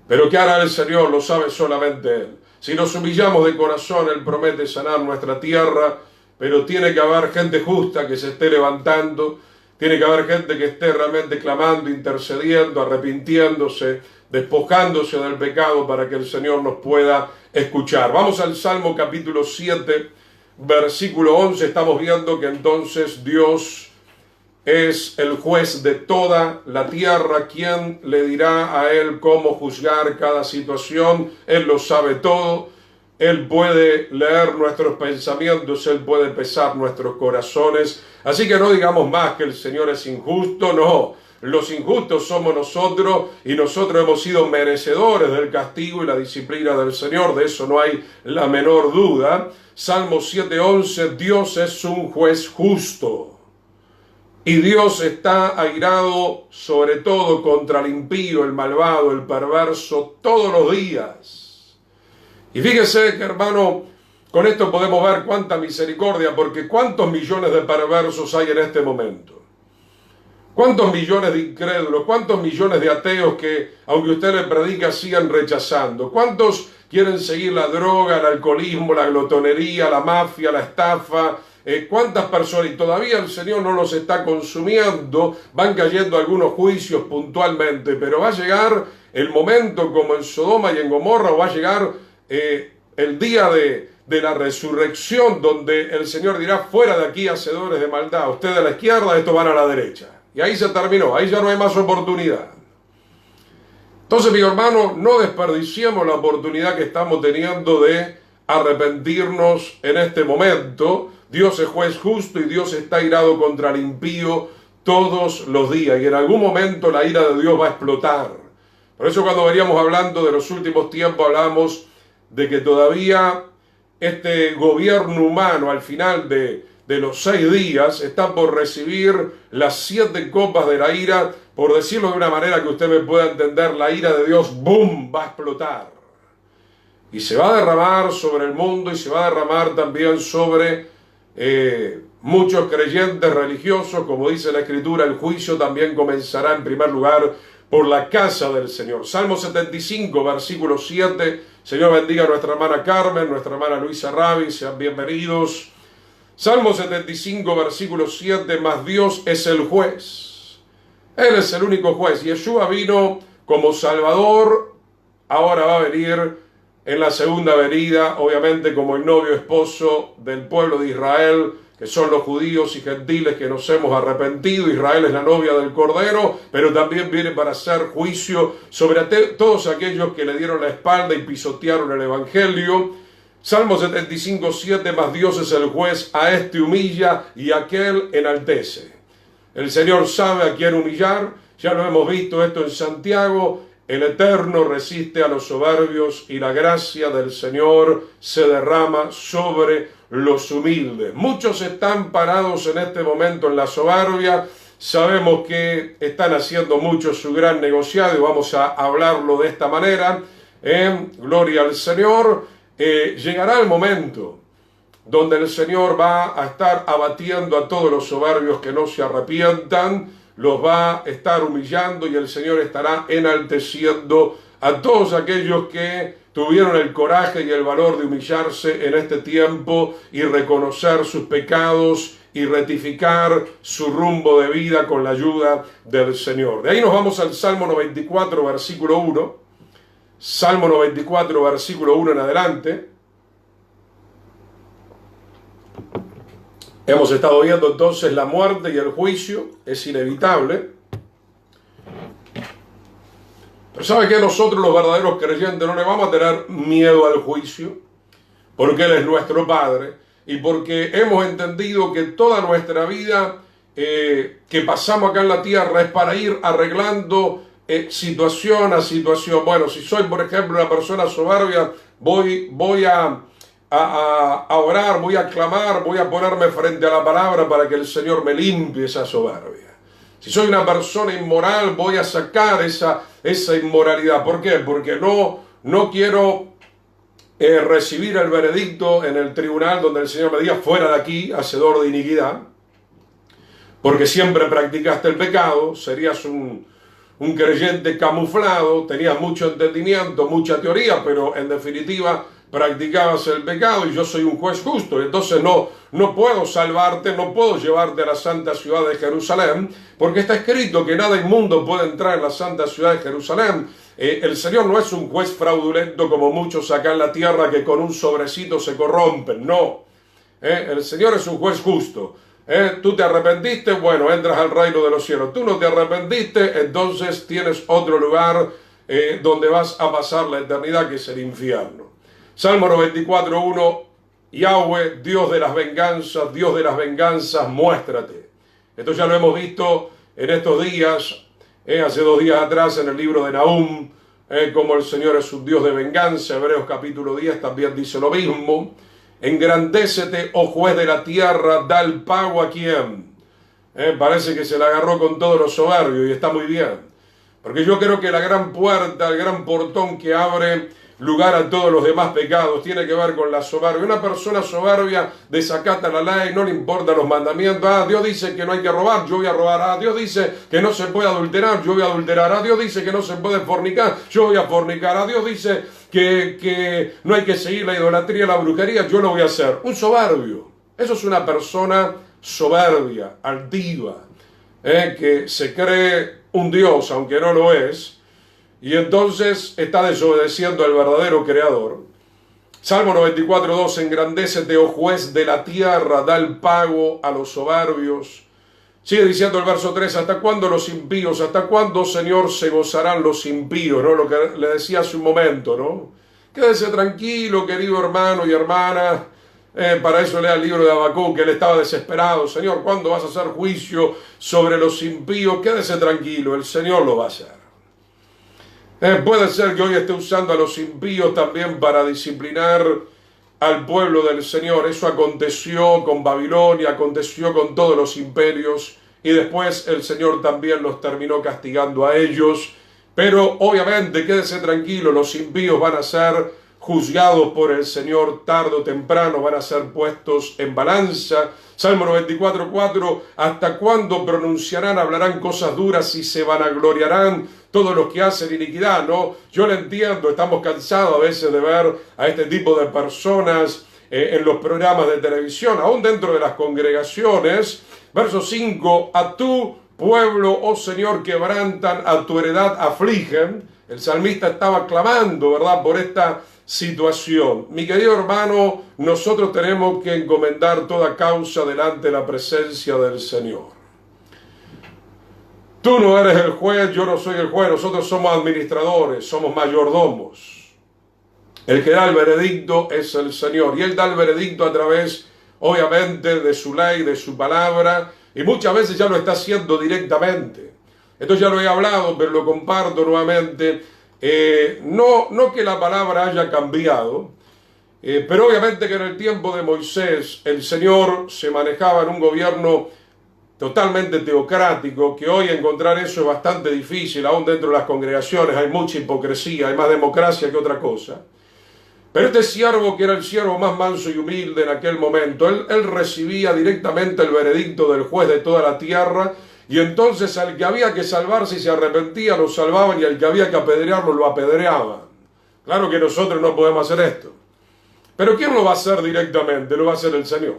Pero ¿qué hará el Señor? Lo sabe solamente Él. Si nos humillamos de corazón, Él promete sanar nuestra tierra, pero tiene que haber gente justa que se esté levantando, tiene que haber gente que esté realmente clamando, intercediendo, arrepintiéndose, despojándose del pecado para que el Señor nos pueda escuchar. Vamos al Salmo capítulo 7, versículo 11. Estamos viendo que entonces Dios es el juez de toda la tierra. ¿Quién le dirá a Él cómo juzgar cada situación? Él lo sabe todo. Él puede leer nuestros pensamientos, Él puede pesar nuestros corazones. Así que no digamos más que el Señor es injusto, no. Los injustos somos nosotros y nosotros hemos sido merecedores del castigo y la disciplina del Señor. De eso no hay la menor duda. Salmo 7:11, Dios es un juez justo. Y Dios está airado sobre todo contra el impío, el malvado, el perverso, todos los días. Y fíjese que, hermano, con esto podemos ver cuánta misericordia, porque cuántos millones de perversos hay en este momento. Cuántos millones de incrédulos, cuántos millones de ateos que, aunque usted le predica, sigan rechazando. Cuántos quieren seguir la droga, el alcoholismo, la glotonería, la mafia, la estafa. ¿Cuántas personas? Y todavía el Señor no los está consumiendo, van cayendo algunos juicios puntualmente, pero va a llegar el momento como en Sodoma y en Gomorra, o va a llegar el día de la resurrección, donde el Señor dirá, fuera de aquí, hacedores de maldad, ustedes a la izquierda, estos van a la derecha. Y ahí se terminó, ahí ya no hay más oportunidad. Entonces, mi hermano, no desperdiciemos la oportunidad que estamos teniendo de arrepentirnos en este momento. Dios es juez justo y Dios está airado contra el impío todos los días. Y en algún momento la ira de Dios va a explotar. Por eso cuando veníamos hablando de los últimos tiempos, hablamos de que todavía este gobierno humano al final de los 6 días está por recibir las 7 copas de la ira. Por decirlo de una manera que usted me pueda entender, la ira de Dios, ¡boom!, va a explotar. Y se va a derramar sobre el mundo y se va a derramar también sobre muchos creyentes religiosos. Como dice la Escritura, el juicio también comenzará en primer lugar por la casa del Señor. Salmo 75, versículo 7. Señor bendiga a nuestra hermana Carmen, nuestra hermana Luisa Ravi, sean bienvenidos. Salmo 75, versículo 7, mas Dios es el juez. Él es el único juez. Yeshua vino como Salvador, ahora va a venir en la segunda venida, obviamente como el novio esposo del pueblo de Israel, que son los judíos y gentiles que nos hemos arrepentido. Israel es la novia del Cordero, pero también viene para hacer juicio sobre todos aquellos que le dieron la espalda y pisotearon el Evangelio. Salmo 75, 7, mas Dios es el juez, a este humilla y a aquel enaltece. El Señor sabe a quién humillar, ya lo hemos visto esto en Santiago. El Eterno resiste a los soberbios y la gracia del Señor se derrama sobre los humildes. Muchos están parados en este momento en la soberbia. Sabemos que están haciendo mucho su gran negociado y vamos a hablarlo de esta manera. Gloria al Señor. Llegará el momento donde el Señor va a estar abatiendo a todos los soberbios que no se arrepientan, los va a estar humillando y el Señor estará enalteciendo a todos aquellos que tuvieron el coraje y el valor de humillarse en este tiempo y reconocer sus pecados y rectificar su rumbo de vida con la ayuda del Señor. De ahí nos vamos al Salmo 94, versículo 1. Salmo 94, versículo 1 en adelante. Hemos estado viendo entonces la muerte y el juicio, es inevitable. Pero ¿sabe qué? Nosotros los verdaderos creyentes no le vamos a tener miedo al juicio, porque Él es nuestro Padre y porque hemos entendido que toda nuestra vida que pasamos acá en la tierra es para ir arreglando situación a situación. Bueno, si soy, por ejemplo, una persona soberbia, voy a a orar, voy a clamar, voy a ponerme frente a la palabra para que el Señor me limpie esa soberbia. Si soy una persona inmoral, voy a sacar esa inmoralidad. ¿Por qué? Porque no quiero recibir el veredicto en el tribunal donde el Señor me diga, fuera de aquí, hacedor de iniquidad, porque siempre practicaste el pecado, serías un creyente camuflado, tenías mucho entendimiento, mucha teoría, pero en definitiva practicabas el pecado y yo soy un juez justo. Entonces no puedo salvarte, no puedo llevarte a la santa ciudad de Jerusalén, porque está escrito que nada inmundo puede entrar en la santa ciudad de Jerusalén. El Señor no es un juez fraudulento como muchos acá en la tierra que con un sobrecito se corrompen, no. El Señor es un juez justo. Tú te arrepentiste, bueno, entras al reino de los cielos. Tú no te arrepentiste, entonces tienes otro lugar donde vas a pasar la eternidad, que es el infierno. Salmo 94:1, Yahweh, Dios de las venganzas, muéstrate. Esto ya lo hemos visto en estos días, hace 2 días atrás en el libro de Nahum, como el Señor es un Dios de venganza. Hebreos capítulo 10 también dice lo mismo. Engrandécete, oh juez de la tierra, da el pago a quien. Parece que se la agarró con todo lo soberbio y está muy bien. Porque yo creo que la gran puerta, el gran portón que abre lugar a todos los demás pecados tiene que ver con la soberbia. Una persona soberbia desacata la ley, no le importan los mandamientos. Dios dice que no hay que robar, yo voy a robar. Dios dice que no se puede adulterar, yo voy a adulterar. Dios dice que no se puede fornicar, yo voy a fornicar. Dios dice que no hay que seguir la idolatría y la brujería, yo lo voy a hacer. Un soberbio. Eso es una persona soberbia, altiva, que se cree un Dios, aunque no lo es, y entonces está desobedeciendo al verdadero Creador. Salmo 94:2, engrandécete, oh juez de la tierra, da el pago a los soberbios. Sigue diciendo el verso 3, ¿hasta cuándo los impíos? ¿Hasta cuándo, Señor, se gozarán los impíos? ¿No? Lo que le decía hace un momento, ¿no? Quédese tranquilo, querido hermano y hermana. Para eso lea el libro de Habacuc, que él estaba desesperado. Señor, ¿cuándo vas a hacer juicio sobre los impíos? Quédese tranquilo, el Señor lo va a hacer. Puede ser que hoy esté usando a los impíos también para disciplinar al pueblo del Señor. Eso aconteció con Babilonia, aconteció con todos los imperios, y después el Señor también los terminó castigando a ellos. Pero obviamente, quédese tranquilo, los impíos van a ser juzgados por el Señor tarde o temprano, van a ser puestos en balanza. Salmo 94:4, ¿hasta cuándo pronunciarán, hablarán cosas duras y se vanagloriarán todos los que hacen iniquidad? ¿No? Yo lo entiendo, estamos cansados a veces de ver a este tipo de personas en los programas de televisión, aún dentro de las congregaciones. Verso 5, a tu pueblo, oh Señor, quebrantan, a tu heredad afligen. El salmista estaba clamando, ¿verdad?, por esta situación. Mi querido hermano, nosotros tenemos que encomendar toda causa delante de la presencia del Señor. Tú no eres el juez, yo no soy el juez, nosotros somos administradores, somos mayordomos. El que da el veredicto es el Señor, y Él da el veredicto a través, obviamente, de su ley, de su palabra, y muchas veces ya lo está haciendo directamente. Esto ya lo he hablado, pero lo comparto nuevamente. No que la palabra haya cambiado, pero obviamente que en el tiempo de Moisés el Señor se manejaba en un gobierno totalmente teocrático, que hoy encontrar eso es bastante difícil, aún dentro de las congregaciones hay mucha hipocresía, hay más democracia que otra cosa. Pero este siervo, que era el siervo más manso y humilde en aquel momento, él recibía directamente el veredicto del juez de toda la tierra. Y entonces al que había que salvar, si se arrepentía, lo salvaban, y al que había que apedrearlo, lo apedreaban. Claro que nosotros no podemos hacer esto. Pero ¿quién lo va a hacer directamente? Lo va a hacer el Señor.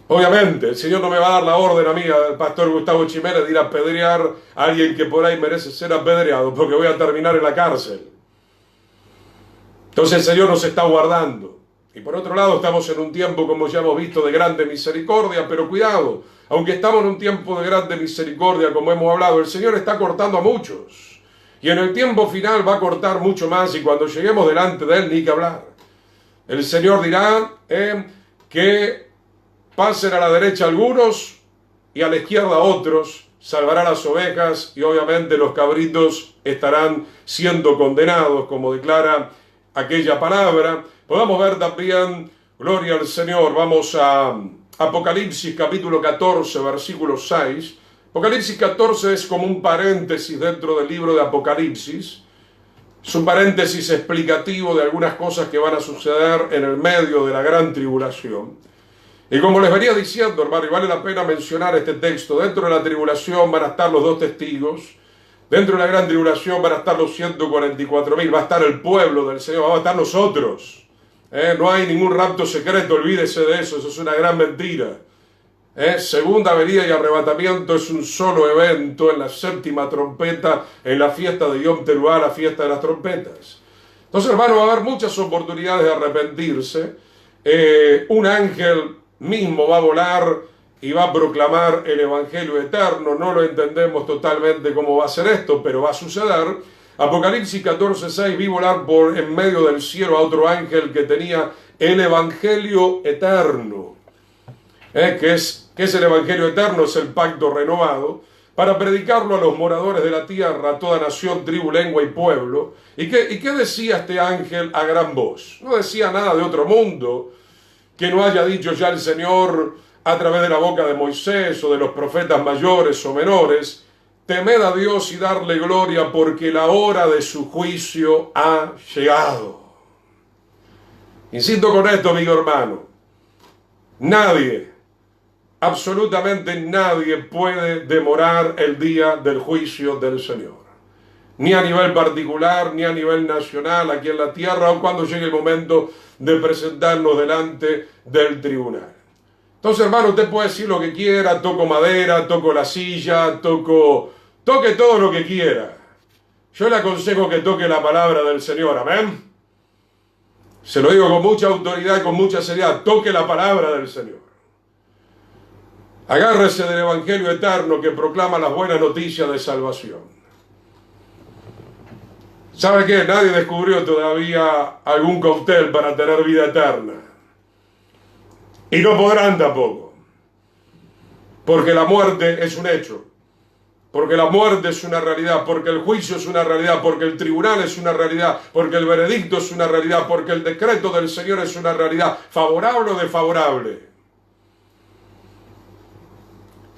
Obviamente, el Señor no me va a dar la orden a mí, al pastor Gustavo Chiménez, de ir a apedrear a alguien que por ahí merece ser apedreado, porque voy a terminar en la cárcel. Entonces el Señor nos está guardando. Y por otro lado, estamos en un tiempo, como ya hemos visto, de grande misericordia, pero cuidado, aunque estamos en un tiempo de grande misericordia, como hemos hablado, el Señor está cortando a muchos. Y en el tiempo final va a cortar mucho más, y cuando lleguemos delante de Él, ni que hablar. El Señor dirá que pasen a la derecha algunos y a la izquierda otros, salvará las ovejas, y obviamente los cabritos estarán siendo condenados, como declara aquella palabra, podamos ver también, gloria al Señor, vamos a Apocalipsis capítulo 14, versículo 6. Apocalipsis 14 es como un paréntesis dentro del libro de Apocalipsis. Es un paréntesis explicativo de algunas cosas que van a suceder en el medio de la gran tribulación. Y como les venía diciendo, hermano, y vale la pena mencionar este texto, dentro de la tribulación van a estar los dos testigos, dentro de la gran tribulación van a estar los 144.000, va a estar el pueblo del Señor, vamos a estar nosotros. No hay ningún rapto secreto, olvídese de eso, eso es una gran mentira. Segunda venida y arrebatamiento es un solo evento en la séptima trompeta, en la fiesta de Yom Teruah, la fiesta de las trompetas. Entonces, hermano, va a haber muchas oportunidades de arrepentirse. Un ángel mismo va a volar y va a proclamar el Evangelio eterno. No lo entendemos totalmente cómo va a ser esto, pero va a suceder. Apocalipsis 14:6, vi volar por en medio del cielo a otro ángel que tenía el Evangelio eterno. ¿Qué es el Evangelio eterno? Es el pacto renovado, para predicarlo a los moradores de la tierra, a toda nación, tribu, lengua y pueblo. ¿Y qué decía este ángel a gran voz? No decía nada de otro mundo, que no haya dicho ya el Señor a través de la boca de Moisés o de los profetas mayores o menores: temed a Dios y darle gloria, porque la hora de su juicio ha llegado. Insisto con esto, amigo hermano, nadie, absolutamente nadie puede demorar el día del juicio del Señor. Ni a nivel particular, ni a nivel nacional, aquí en la tierra, o cuando llegue el momento de presentarnos delante del tribunal. Entonces, hermano, usted puede decir lo que quiera, toco madera, toco la silla, toque todo lo que quiera. Yo le aconsejo que toque la palabra del Señor, amén. Se lo digo con mucha autoridad y con mucha seriedad, toque la palabra del Señor. Agárrese del Evangelio eterno que proclama las buenas noticias de salvación. ¿Sabe qué? Nadie descubrió todavía algún cóctel para tener vida eterna. Y no podrán tampoco. Porque la muerte es un hecho. Porque la muerte es una realidad. Porque el juicio es una realidad. Porque el tribunal es una realidad. Porque el veredicto es una realidad. Porque el decreto del Señor es una realidad. Favorable o desfavorable.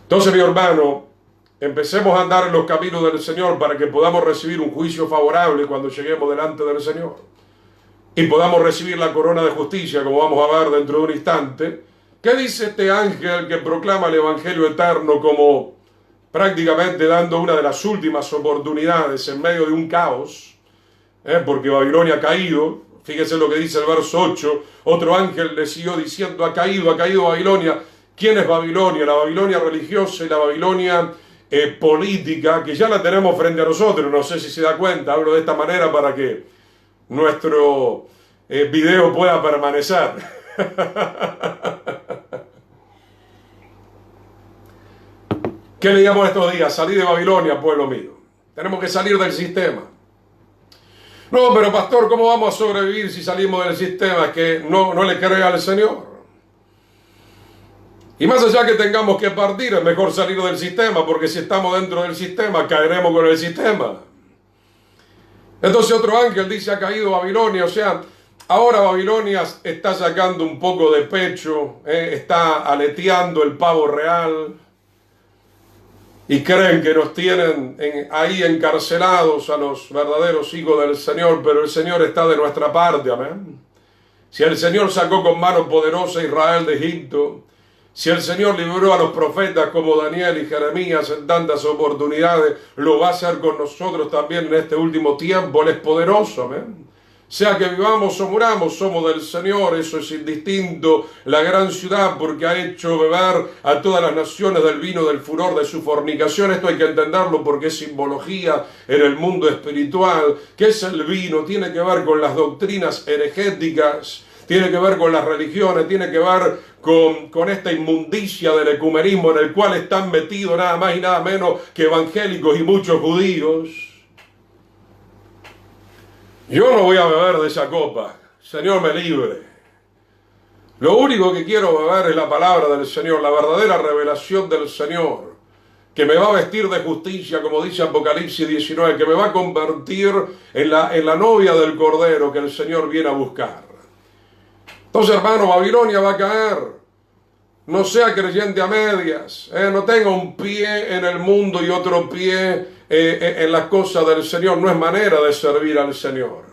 Entonces, mi hermano, empecemos a andar en los caminos del Señor para que podamos recibir un juicio favorable cuando lleguemos delante del Señor. Y podamos recibir la corona de justicia, como vamos a ver dentro de un instante. ¿Qué dice este ángel que proclama el Evangelio eterno como prácticamente dando una de las últimas oportunidades en medio de un caos? Porque Babilonia ha caído. Fíjese lo que dice el verso 8. Otro ángel le siguió diciendo: ha caído Babilonia. ¿Quién es Babilonia? La Babilonia religiosa y la Babilonia política, que ya la tenemos frente a nosotros. No sé si se da cuenta, hablo de esta manera para que nuestro video pueda permanecer. ¿Qué le llamo estos días? Salir de Babilonia, pueblo mío. Tenemos que salir del sistema. No, pero pastor, ¿cómo vamos a sobrevivir si salimos del sistema? Es que no le crea al Señor. Y más allá que tengamos que partir, es mejor salir del sistema, porque si estamos dentro del sistema, caeremos con el sistema. Entonces otro ángel dice: ha caído Babilonia. O sea, ahora Babilonia está sacando un poco de pecho, está aleteando el pavo real, y creen que nos tienen ahí encarcelados a los verdaderos hijos del Señor, pero el Señor está de nuestra parte, amén. Si el Señor sacó con mano poderosa a Israel de Egipto, si el Señor libró a los profetas como Daniel y Jeremías en tantas oportunidades, lo va a hacer con nosotros también en este último tiempo. Él es poderoso, amén. Sea que vivamos o muramos, somos del Señor, eso es indistinto. La gran ciudad, porque ha hecho beber a todas las naciones del vino del furor de su fornicación. Esto hay que entenderlo porque es simbología en el mundo espiritual. ¿Qué es el vino? Tiene que ver con las doctrinas heregéticas, tiene que ver con las religiones, tiene que ver con esta inmundicia del ecumenismo en el cual están metidos nada más y nada menos que evangélicos y muchos judíos. Yo no voy a beber de esa copa, Señor me libre. Lo único que quiero beber es la palabra del Señor, la verdadera revelación del Señor, que me va a vestir de justicia, como dice Apocalipsis 19, que me va a convertir en la novia del Cordero que el Señor viene a buscar. Entonces, hermano, Babilonia va a caer. No sea creyente a medias, no tenga un pie en el mundo y otro pie en las cosas del Señor. No es manera de servir al Señor.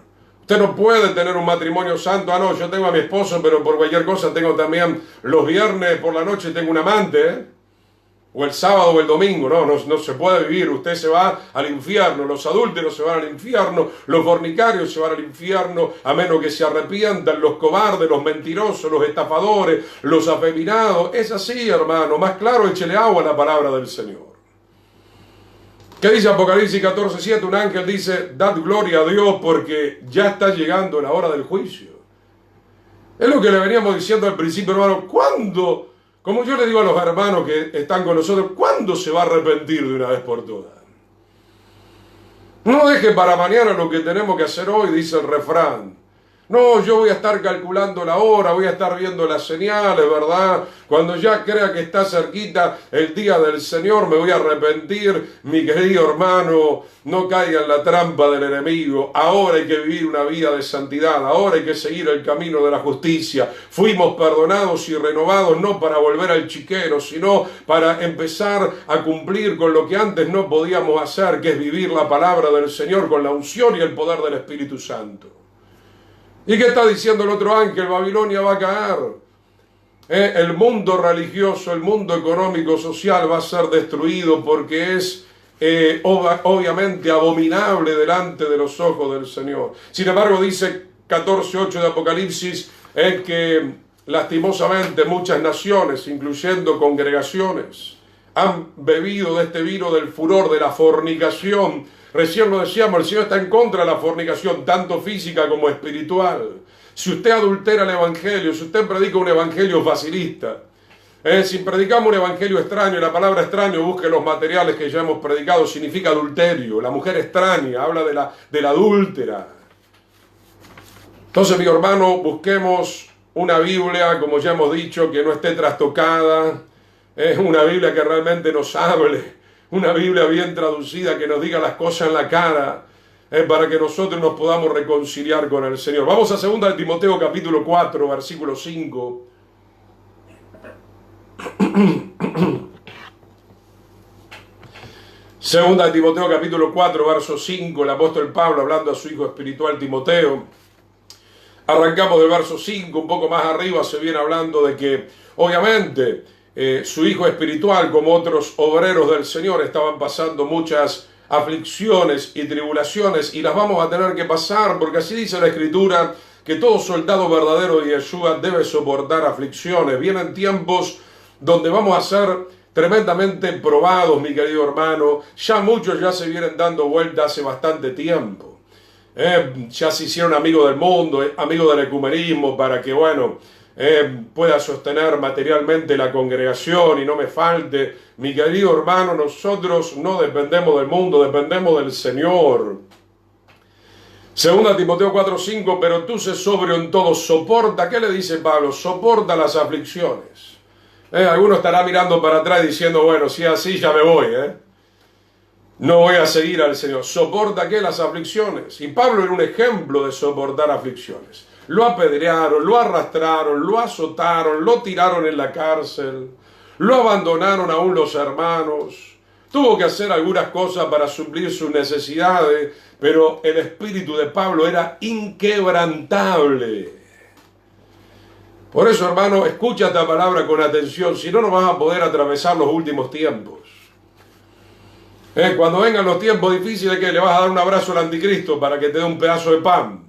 Usted no puede tener un matrimonio santo. No, yo tengo a mi esposo, pero por cualquier cosa tengo también los viernes por la noche tengo un amante, o el sábado o el domingo. No se puede vivir. Usted se va al infierno. Los adúlteros se van al infierno. Los fornicarios se van al infierno, a menos que se arrepientan. Los cobardes, los mentirosos, los estafadores, los afeminados. Es así, hermano. Más claro, échele agua a la palabra del Señor. ¿Qué dice Apocalipsis 14:7? Un ángel dice: dad gloria a Dios porque ya está llegando la hora del juicio. Es lo que le veníamos diciendo al principio, hermano. ¿Cuándo? Como yo le digo a los hermanos que están con nosotros, ¿cuándo se va a arrepentir de una vez por todas? No deje para mañana lo que tenemos que hacer hoy, dice el refrán. No, yo voy a estar calculando la hora, voy a estar viendo las señales, ¿verdad? Cuando ya crea que está cerquita el día del Señor, me voy a arrepentir. Mi querido hermano, no caiga en la trampa del enemigo. Ahora hay que vivir una vida de santidad, ahora hay que seguir el camino de la justicia. Fuimos perdonados y renovados no para volver al chiquero, sino para empezar a cumplir con lo que antes no podíamos hacer, que es vivir la palabra del Señor con la unción y el poder del Espíritu Santo. ¿Y qué está diciendo el otro ángel? Babilonia va a caer. El mundo religioso, el mundo económico, social va a ser destruido porque es obviamente abominable delante de los ojos del Señor. Sin embargo, dice 14:8 de Apocalipsis, es que lastimosamente muchas naciones, incluyendo congregaciones, han bebido de este vino del furor, de la fornicación. Recién lo decíamos, el Señor está en contra de la fornicación, tanto física como espiritual. Si usted adultera el evangelio, si usted predica un evangelio facilista, si predicamos un evangelio extraño, la palabra extraño, busque los materiales que ya hemos predicado, significa adulterio. La mujer extraña, habla de la adúltera. Entonces, mi hermano, busquemos una Biblia, como ya hemos dicho, que no esté trastocada, una Biblia que realmente nos hable. Una Biblia bien traducida que nos diga las cosas en la cara, para que nosotros nos podamos reconciliar con el Señor. Vamos a 2 de Timoteo capítulo 4, versículo 5. Segunda de Timoteo capítulo 4, verso 5, el apóstol Pablo hablando a su hijo espiritual Timoteo. Arrancamos del verso 5, un poco más arriba se viene hablando de que, obviamente, su hijo espiritual, como otros obreros del Señor, estaban pasando muchas aflicciones y tribulaciones, y las vamos a tener que pasar, porque así dice la Escritura, que todo soldado verdadero de Yeshua debe soportar aflicciones. Vienen tiempos donde vamos a ser tremendamente probados, mi querido hermano. Ya muchos ya se vienen dando vuelta hace bastante tiempo. Ya se hicieron amigos del mundo, amigos del ecumenismo, para que, pueda sostener materialmente la congregación y no me falte. Mi querido hermano, nosotros no dependemos del mundo, dependemos del Señor. 2 Timoteo 4:5, pero tú sé sobrio en todo, soporta. ¿Qué le dice Pablo? Soporta las aflicciones. Alguno estará mirando para atrás diciendo, bueno, si es así ya me voy, no voy a seguir al Señor. Soporta ¿qué? Las aflicciones. Y Pablo era un ejemplo de soportar aflicciones. Lo apedrearon, lo arrastraron, lo azotaron, lo tiraron en la cárcel, lo abandonaron aún los hermanos. Tuvo que hacer algunas cosas para suplir sus necesidades, pero el espíritu de Pablo era inquebrantable. Por eso, hermano, escucha esta palabra con atención, si no, no vas a poder atravesar los últimos tiempos. Cuando vengan los tiempos difíciles, que le vas a dar un abrazo al anticristo para que te dé un pedazo de pan.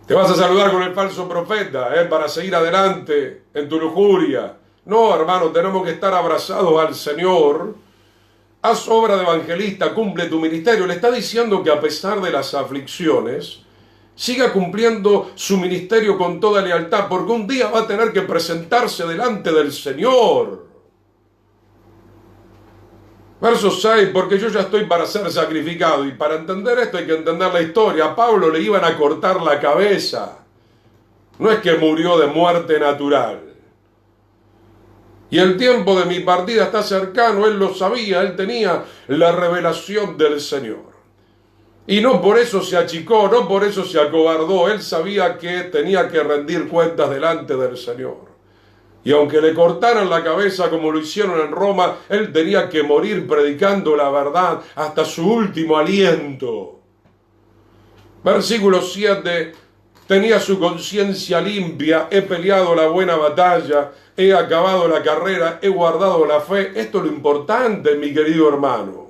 Te vas a saludar con el falso profeta, para seguir adelante en tu lujuria. No, hermano, tenemos que estar abrazados al Señor. Haz obra de evangelista, cumple tu ministerio. Le está diciendo que a pesar de las aflicciones, siga cumpliendo su ministerio con toda lealtad, porque un día va a tener que presentarse delante del Señor. Verso 6, porque yo ya estoy para ser sacrificado. Y para entender esto hay que entender la historia. A Pablo le iban a cortar la cabeza. No es que murió de muerte natural. Y el tiempo de mi partida está cercano, él lo sabía, él tenía la revelación del Señor. Y no por eso se achicó, no por eso se acobardó, él sabía que tenía que rendir cuentas delante del Señor. Y aunque le cortaran la cabeza como lo hicieron en Roma, él tenía que morir predicando la verdad hasta su último aliento. Versículo 7, tenía su conciencia limpia, he peleado la buena batalla, he acabado la carrera, he guardado la fe. Esto es lo importante, mi querido hermano.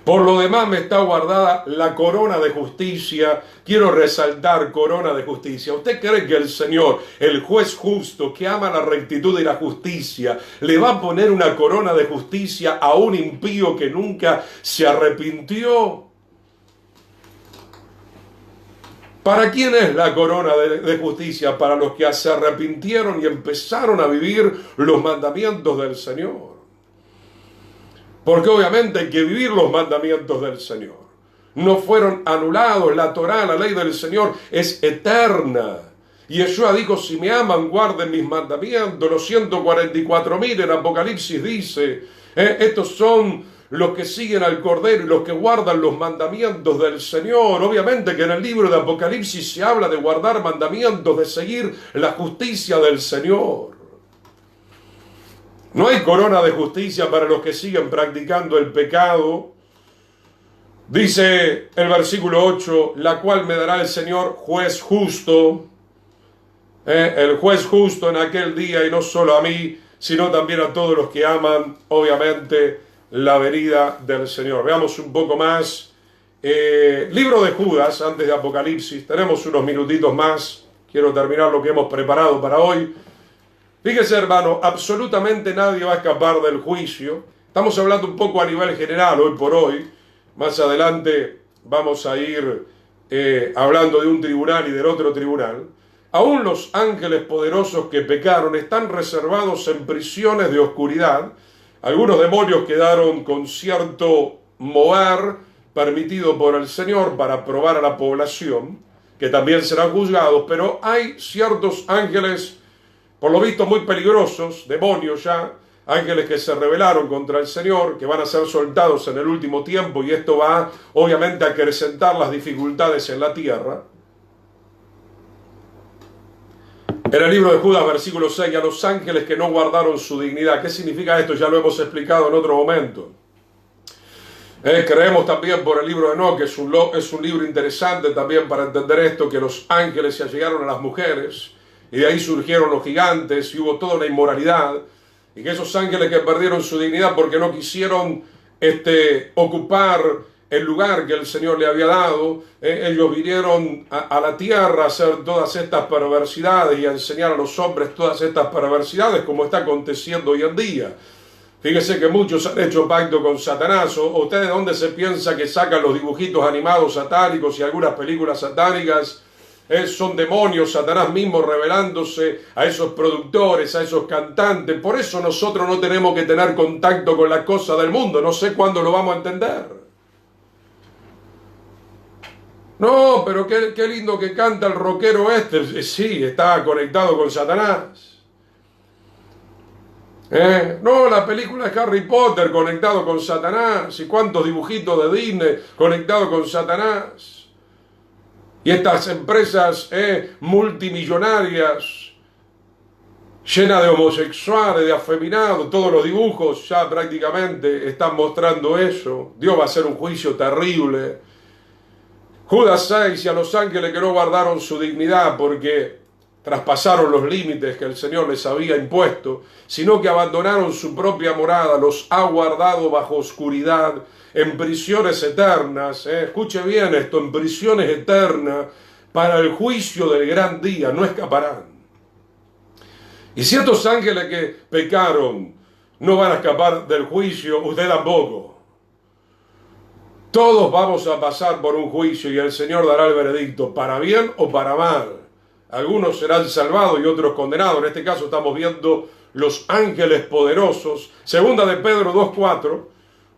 Por lo demás me está guardada la corona de justicia. Quiero resaltar corona de justicia. ¿Usted cree que el Señor, el juez justo, que ama la rectitud y la justicia, le va a poner una corona de justicia a un impío que nunca se arrepintió? ¿Para quién es la corona de justicia? Para los que se arrepintieron y empezaron a vivir los mandamientos del Señor. Porque obviamente hay que vivir los mandamientos del Señor. No fueron anulados. La Torá, la ley del Señor, es eterna. Y Yeshua dijo, si me aman, guarden mis mandamientos. Los 144.000 en Apocalipsis dice, estos son los que siguen al Cordero y los que guardan los mandamientos del Señor. Obviamente que en el libro de Apocalipsis se habla de guardar mandamientos, de seguir la justicia del Señor. No hay corona de justicia para los que siguen practicando el pecado. Dice el versículo 8, la cual me dará el Señor juez justo. El juez justo en aquel día, y no solo a mí, sino también a todos los que aman, obviamente, la venida del Señor. Veamos un poco más. Libro de Judas, antes de Apocalipsis. Tenemos unos minutitos más. Quiero terminar lo que hemos preparado para hoy. Fíjese, hermano, absolutamente nadie va a escapar del juicio. Estamos hablando un poco a nivel general hoy por hoy. Más adelante vamos a ir hablando de un tribunal y del otro tribunal. Aún los ángeles poderosos que pecaron están reservados en prisiones de oscuridad. Algunos demonios quedaron con cierto mover permitido por el Señor para probar a la población, que también serán juzgados, pero hay ciertos ángeles, por lo visto muy peligrosos, demonios ya, ángeles que se rebelaron contra el Señor, que van a ser soltados en el último tiempo, y esto va obviamente a acrecentar las dificultades en la tierra. En el libro de Judas, versículo 6, a los ángeles que no guardaron su dignidad. ¿Qué significa esto? Ya lo hemos explicado en otro momento. Creemos también por el libro de Enoc, que es un libro interesante también para entender esto, que los ángeles se allegaron a las mujeres, y de ahí surgieron los gigantes, y hubo toda una inmoralidad, y que esos ángeles que perdieron su dignidad porque no quisieron ocupar el lugar que el Señor le había dado, ellos vinieron a la tierra a hacer todas estas perversidades y a enseñar a los hombres todas estas perversidades, como está aconteciendo hoy en día. Fíjese que muchos han hecho pacto con Satanás. ¿O usted de dónde se piensa que sacan los dibujitos animados satánicos y algunas películas satánicas? Son demonios, Satanás mismo revelándose a esos productores, a esos cantantes. Por eso nosotros no tenemos que tener contacto con la cosa del mundo. No sé cuándo lo vamos a entender. No, pero qué lindo que canta el rockero este. Sí, está conectado con Satanás. No, la película de Harry Potter conectado con Satanás. Y cuántos dibujitos de Disney conectados con Satanás. Y estas empresas multimillonarias, llenas de homosexuales, de afeminados, todos los dibujos ya prácticamente están mostrando eso. Dios va a hacer un juicio terrible. Judas 6, y a los ángeles que no guardaron su dignidad porque traspasaron los límites que el Señor les había impuesto, sino que abandonaron su propia morada, los ha guardado bajo oscuridad, en prisiones eternas. Escuche bien esto, en prisiones eternas, para el juicio del gran día, no escaparán. Y si estos ángeles que pecaron no van a escapar del juicio, usted tampoco. Todos vamos a pasar por un juicio y el Señor dará el veredicto, para bien o para mal. Algunos serán salvados y otros condenados. En este caso estamos viendo los ángeles poderosos. Segunda de Pedro 2:4.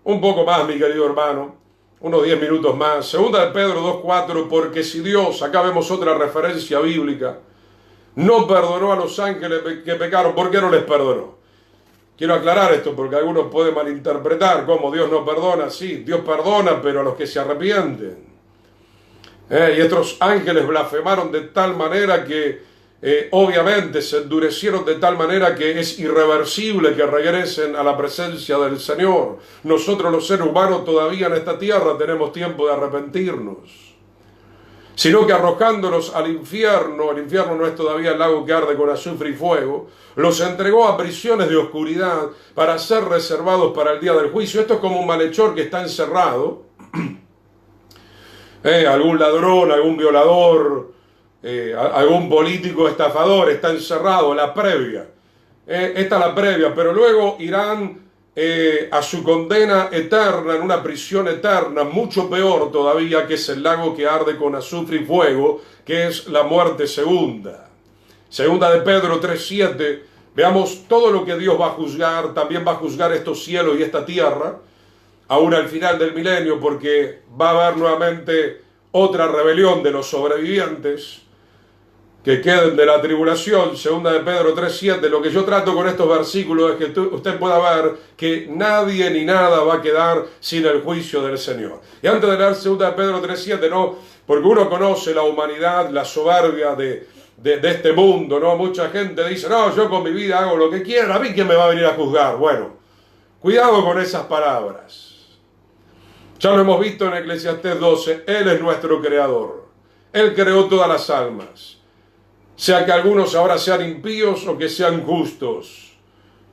Un poco más, mi querido hermano. Unos 10 minutos más. Segunda de Pedro 2:4. Porque si Dios, acá vemos otra referencia bíblica, no perdonó a los ángeles que pecaron. ¿Por qué no les perdonó? Quiero aclarar esto porque algunos pueden malinterpretar cómo Dios no perdona. Sí, Dios perdona, pero a los que se arrepienten. Y estos ángeles blasfemaron de tal manera que obviamente se endurecieron de tal manera que es irreversible que regresen a la presencia del Señor. Nosotros los seres humanos todavía en esta tierra tenemos tiempo de arrepentirnos. Sino que arrojándolos al infierno, el infierno no es todavía el lago que arde con azufre y fuego, los entregó a prisiones de oscuridad para ser reservados para el día del juicio. Esto es como un malhechor que está encerrado, algún ladrón, algún violador, algún político estafador está encerrado, la previa. Esta es la previa, pero luego irán a su condena eterna, en una prisión eterna, mucho peor todavía, que es el lago que arde con azufre y fuego, que es la muerte segunda. Segunda de Pedro 3:7, veamos todo lo que Dios va a juzgar, también va a juzgar estos cielos y esta tierra, aún al final del milenio, porque va a haber nuevamente otra rebelión de los sobrevivientes que queden de la tribulación. Segunda de Pedro 3:7. Lo que yo trato con estos versículos es que usted pueda ver que nadie ni nada va a quedar sin el juicio del Señor. Y antes de leer segunda de Pedro 3:7, no, porque uno conoce la humanidad, la soberbia de este mundo, ¿no? Mucha gente dice, no, yo con mi vida hago lo que quiera, a mí quién me va a venir a juzgar. Bueno, cuidado con esas palabras. Ya lo hemos visto en Eclesiastés 12, Él es nuestro creador. Él creó todas las almas. Sea que algunos ahora sean impíos o que sean justos.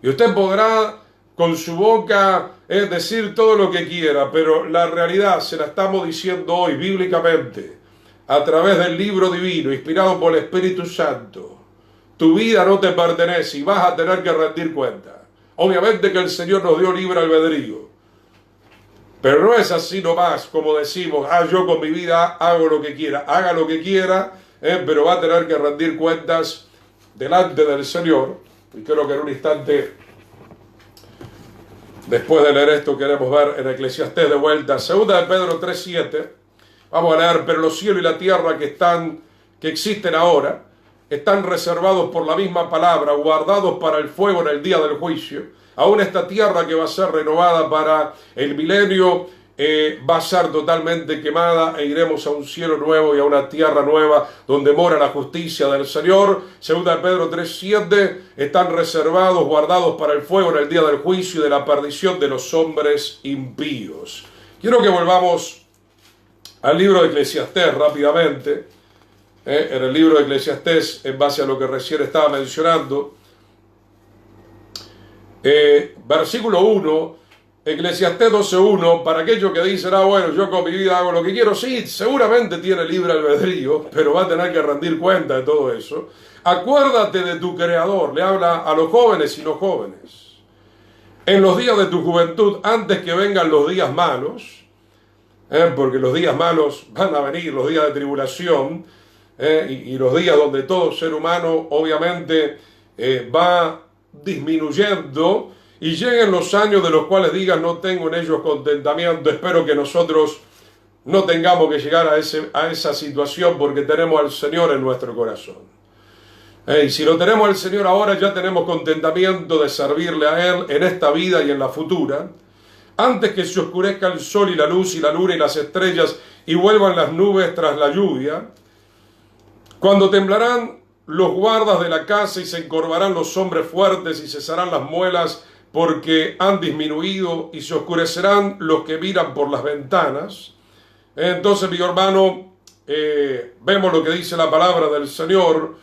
Y usted podrá con su boca decir todo lo que quiera, pero la realidad se la estamos diciendo hoy bíblicamente, a través del libro divino, inspirado por el Espíritu Santo. Tu vida no te pertenece y vas a tener que rendir cuenta. Obviamente que el Señor nos dio libre albedrío, pero no es así nomás como decimos, yo con mi vida hago lo que quiera. Haga lo que quiera, pero va a tener que rendir cuentas delante del Señor. Y creo que en un instante, después de leer esto, queremos ver en Eclesiastés de vuelta. Segunda de Pedro 3:7. Vamos a leer, pero los cielos y la tierra que existen ahora, están reservados por la misma palabra, guardados para el fuego en el día del juicio. Aún esta tierra que va a ser renovada para el milenio, va a ser totalmente quemada e iremos a un cielo nuevo y a una tierra nueva donde mora la justicia del Señor. Segunda de Pedro 3:7, están reservados, guardados para el fuego en el día del juicio y de la perdición de los hombres impíos. Quiero que volvamos al libro de Eclesiastés rápidamente, en el libro de Eclesiastés, en base a lo que recién estaba mencionando. Versículo 1, Eclesiastés 12:1, para aquellos que dicen, bueno, yo con mi vida hago lo que quiero. Sí, seguramente tiene libre albedrío, pero va a tener que rendir cuenta de todo eso. Acuérdate de tu Creador, le habla a los jóvenes y no jóvenes. En los días de tu juventud, antes que vengan los días malos, porque los días malos van a venir, los días de tribulación, y los días donde todo ser humano obviamente va disminuyendo, y lleguen los años de los cuales digas, no tengo en ellos contentamiento. Espero que nosotros no tengamos que llegar a esa situación, porque tenemos al Señor en nuestro corazón. Y si lo tenemos al Señor ahora, ya tenemos contentamiento de servirle a Él en esta vida y en la futura. Antes que se oscurezca el sol y la luz y la luna y las estrellas y vuelvan las nubes tras la lluvia, cuando temblarán los guardas de la casa y se encorvarán los hombres fuertes y cesarán las muelas porque han disminuido y se oscurecerán los que miran por las ventanas. Entonces, mi hermano, vemos lo que dice la palabra del Señor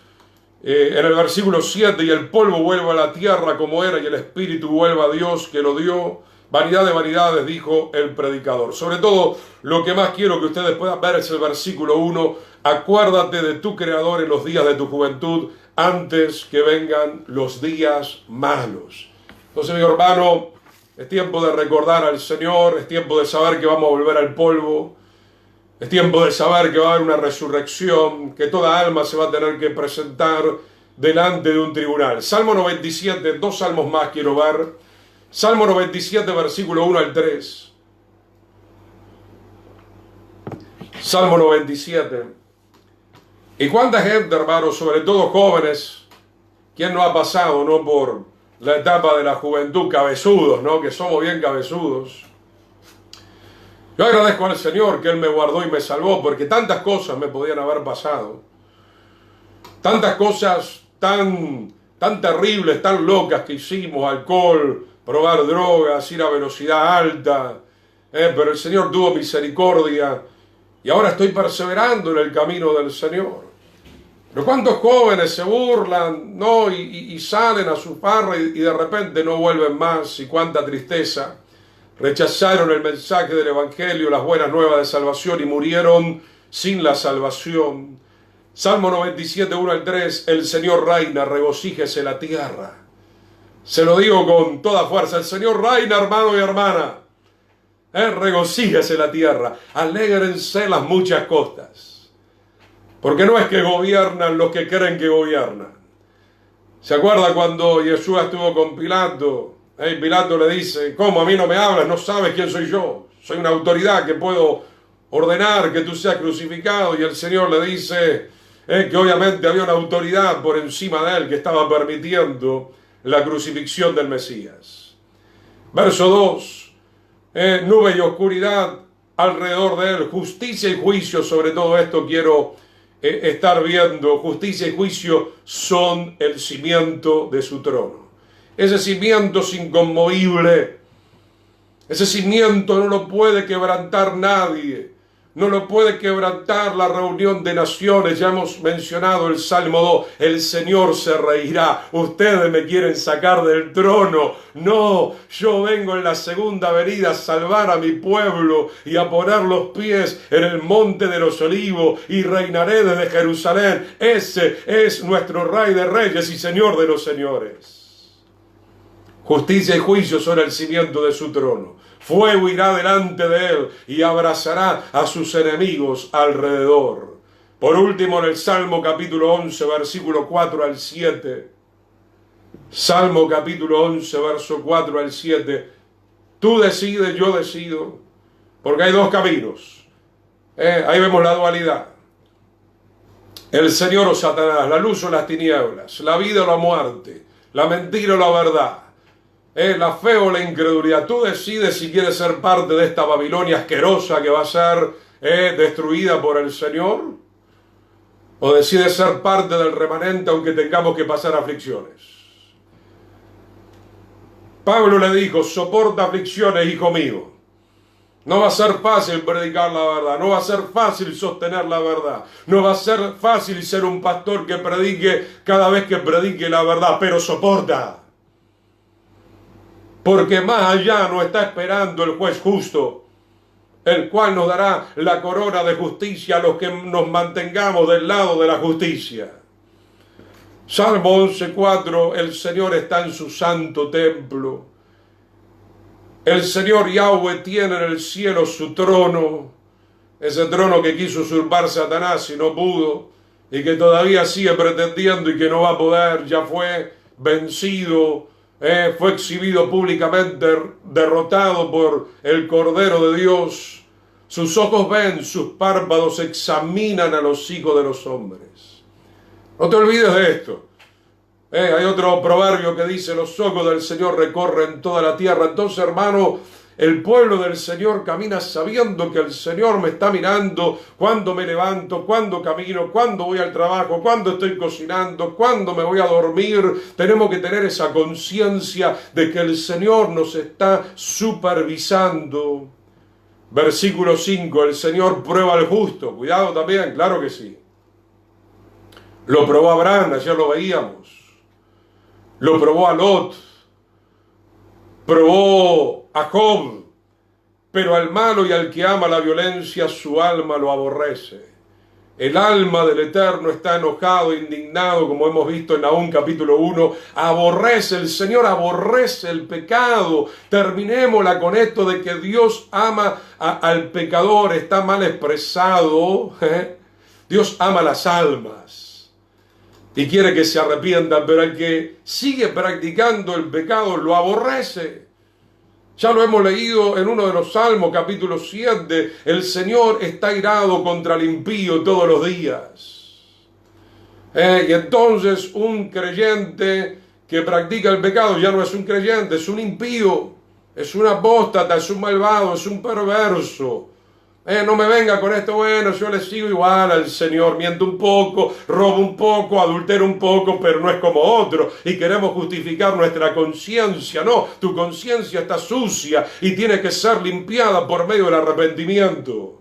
en el versículo 7, y el polvo vuelva a la tierra como era y el espíritu vuelva a Dios que lo dio. Vanidad de vanidades, dijo el predicador. Sobre todo, lo que más quiero que ustedes puedan ver es el versículo 1. Acuérdate de tu Creador en los días de tu juventud, antes que vengan los días malos. Entonces, mi hermano, es tiempo de recordar al Señor, es tiempo de saber que vamos a volver al polvo, es tiempo de saber que va a haber una resurrección, que toda alma se va a tener que presentar delante de un tribunal. Salmo 97, dos salmos más quiero ver. Salmo 97, versículo 1 al 3. Salmo 97. Y cuánta gente, hermanos, sobre todo jóvenes, ¿quién no ha pasado, no, por la etapa de la juventud, cabezudos, ¿no? Que somos bien cabezudos. Yo agradezco al Señor que Él me guardó y me salvó, porque tantas cosas me podían haber pasado. Tantas cosas tan terribles, tan locas que hicimos: alcohol, probar drogas, ir a velocidad alta. Pero el Señor tuvo misericordia y ahora estoy perseverando en el camino del Señor. Pero cuántos jóvenes se burlan, ¿no? Y salen a su farra y de repente no vuelven más. Y cuánta tristeza. Rechazaron el mensaje del Evangelio, las buenas nuevas de salvación, y murieron sin la salvación. Salmo 97, 1 al 3, el Señor reina, regocíjese la tierra. Se lo digo con toda fuerza, el Señor reina, hermano y hermana. Regocíjese la tierra, alégrense las muchas costas. Porque no es que gobiernan los que creen que gobiernan. ¿Se acuerda cuando Yeshua estuvo con Pilato? Pilato le dice: ¿cómo a mí no me hablas? ¿No sabes quién soy yo? Soy una autoridad que puedo ordenar que tú seas crucificado. Y el Señor le dice que obviamente había una autoridad por encima de él que estaba permitiendo la crucifixión del Mesías. Verso 2, nube y oscuridad alrededor de él, justicia y juicio. Sobre todo esto quiero estar viendo. Justicia y juicio son el cimiento de su trono. Ese cimiento es inconmovible. Ese cimiento no lo puede quebrantar nadie. No lo puede quebrantar la reunión de naciones. Ya hemos mencionado el Salmo 2. El Señor se reirá. Ustedes me quieren sacar del trono. No, yo vengo en la segunda venida a salvar a mi pueblo y a poner los pies en el monte de los olivos, y reinaré desde Jerusalén. Ese es nuestro Rey de reyes y Señor de los señores. Justicia y juicio son el cimiento de su trono. Fuego irá delante de él y abrazará a sus enemigos alrededor. Por último, en el Salmo capítulo 11, versículo 4 al 7. Salmo capítulo 11, verso 4 al 7. Tú decides, yo decido, porque hay dos caminos. Ahí vemos la dualidad. El Señor o Satanás, la luz o las tinieblas, la vida o la muerte, la mentira o la verdad. La fe o la incredulidad. Tú decides si quieres ser parte de esta Babilonia asquerosa que va a ser destruida por el Señor, o decides ser parte del remanente aunque tengamos que pasar aflicciones. Pablo le dijo: soporta aflicciones, hijo mío. No va a ser fácil predicar la verdad, no va a ser fácil sostener la verdad, no va a ser fácil ser un pastor que predique cada vez que predique la verdad, pero soporta. Porque más allá nos está esperando el juez justo, el cual nos dará la corona de justicia a los que nos mantengamos del lado de la justicia. Salmo 11:4, el Señor está en su santo templo. El Señor Yahweh tiene en el cielo su trono, ese trono que quiso usurpar Satanás y no pudo, y que todavía sigue pretendiendo y que no va a poder. Ya fue vencido. Fue exhibido públicamente, derrotado por el Cordero de Dios. Sus ojos ven, sus párpados examinan a los hijos de los hombres. No te olvides de esto. Hay otro proverbio que dice: los ojos del Señor recorren toda la tierra. Entonces, hermano, el pueblo del Señor camina sabiendo que el Señor me está mirando cuando me levanto, cuando camino, cuando voy al trabajo, cuando estoy cocinando, cuando me voy a dormir. Tenemos que tener esa conciencia de que el Señor nos está supervisando. Versículo 5, el Señor prueba al justo. Cuidado también, claro que sí. Lo probó a Abraham, ayer lo veíamos. Lo probó a Lot. Probó a Job, pero al malo y al que ama la violencia su alma lo aborrece. El alma del Eterno está enojado, indignado, como hemos visto en Nahum capítulo 1. Aborrece, el Señor aborrece el pecado. Terminémosla con esto de que Dios ama al pecador. Está mal expresado. Dios ama las almas y quiere que se arrepientan, pero el que sigue practicando el pecado lo aborrece. Ya lo hemos leído en uno de los Salmos, capítulo 7. El Señor está irado contra el impío todos los días. Y entonces un creyente que practica el pecado ya no es un creyente, es un impío, es un apóstata, es un malvado, es un perverso. No me venga con esto, bueno, yo le sigo igual al Señor, miento un poco, robo un poco, adultero un poco, pero no es como otro. Y queremos justificar nuestra conciencia. No, tu conciencia está sucia y tiene que ser limpiada por medio del arrepentimiento.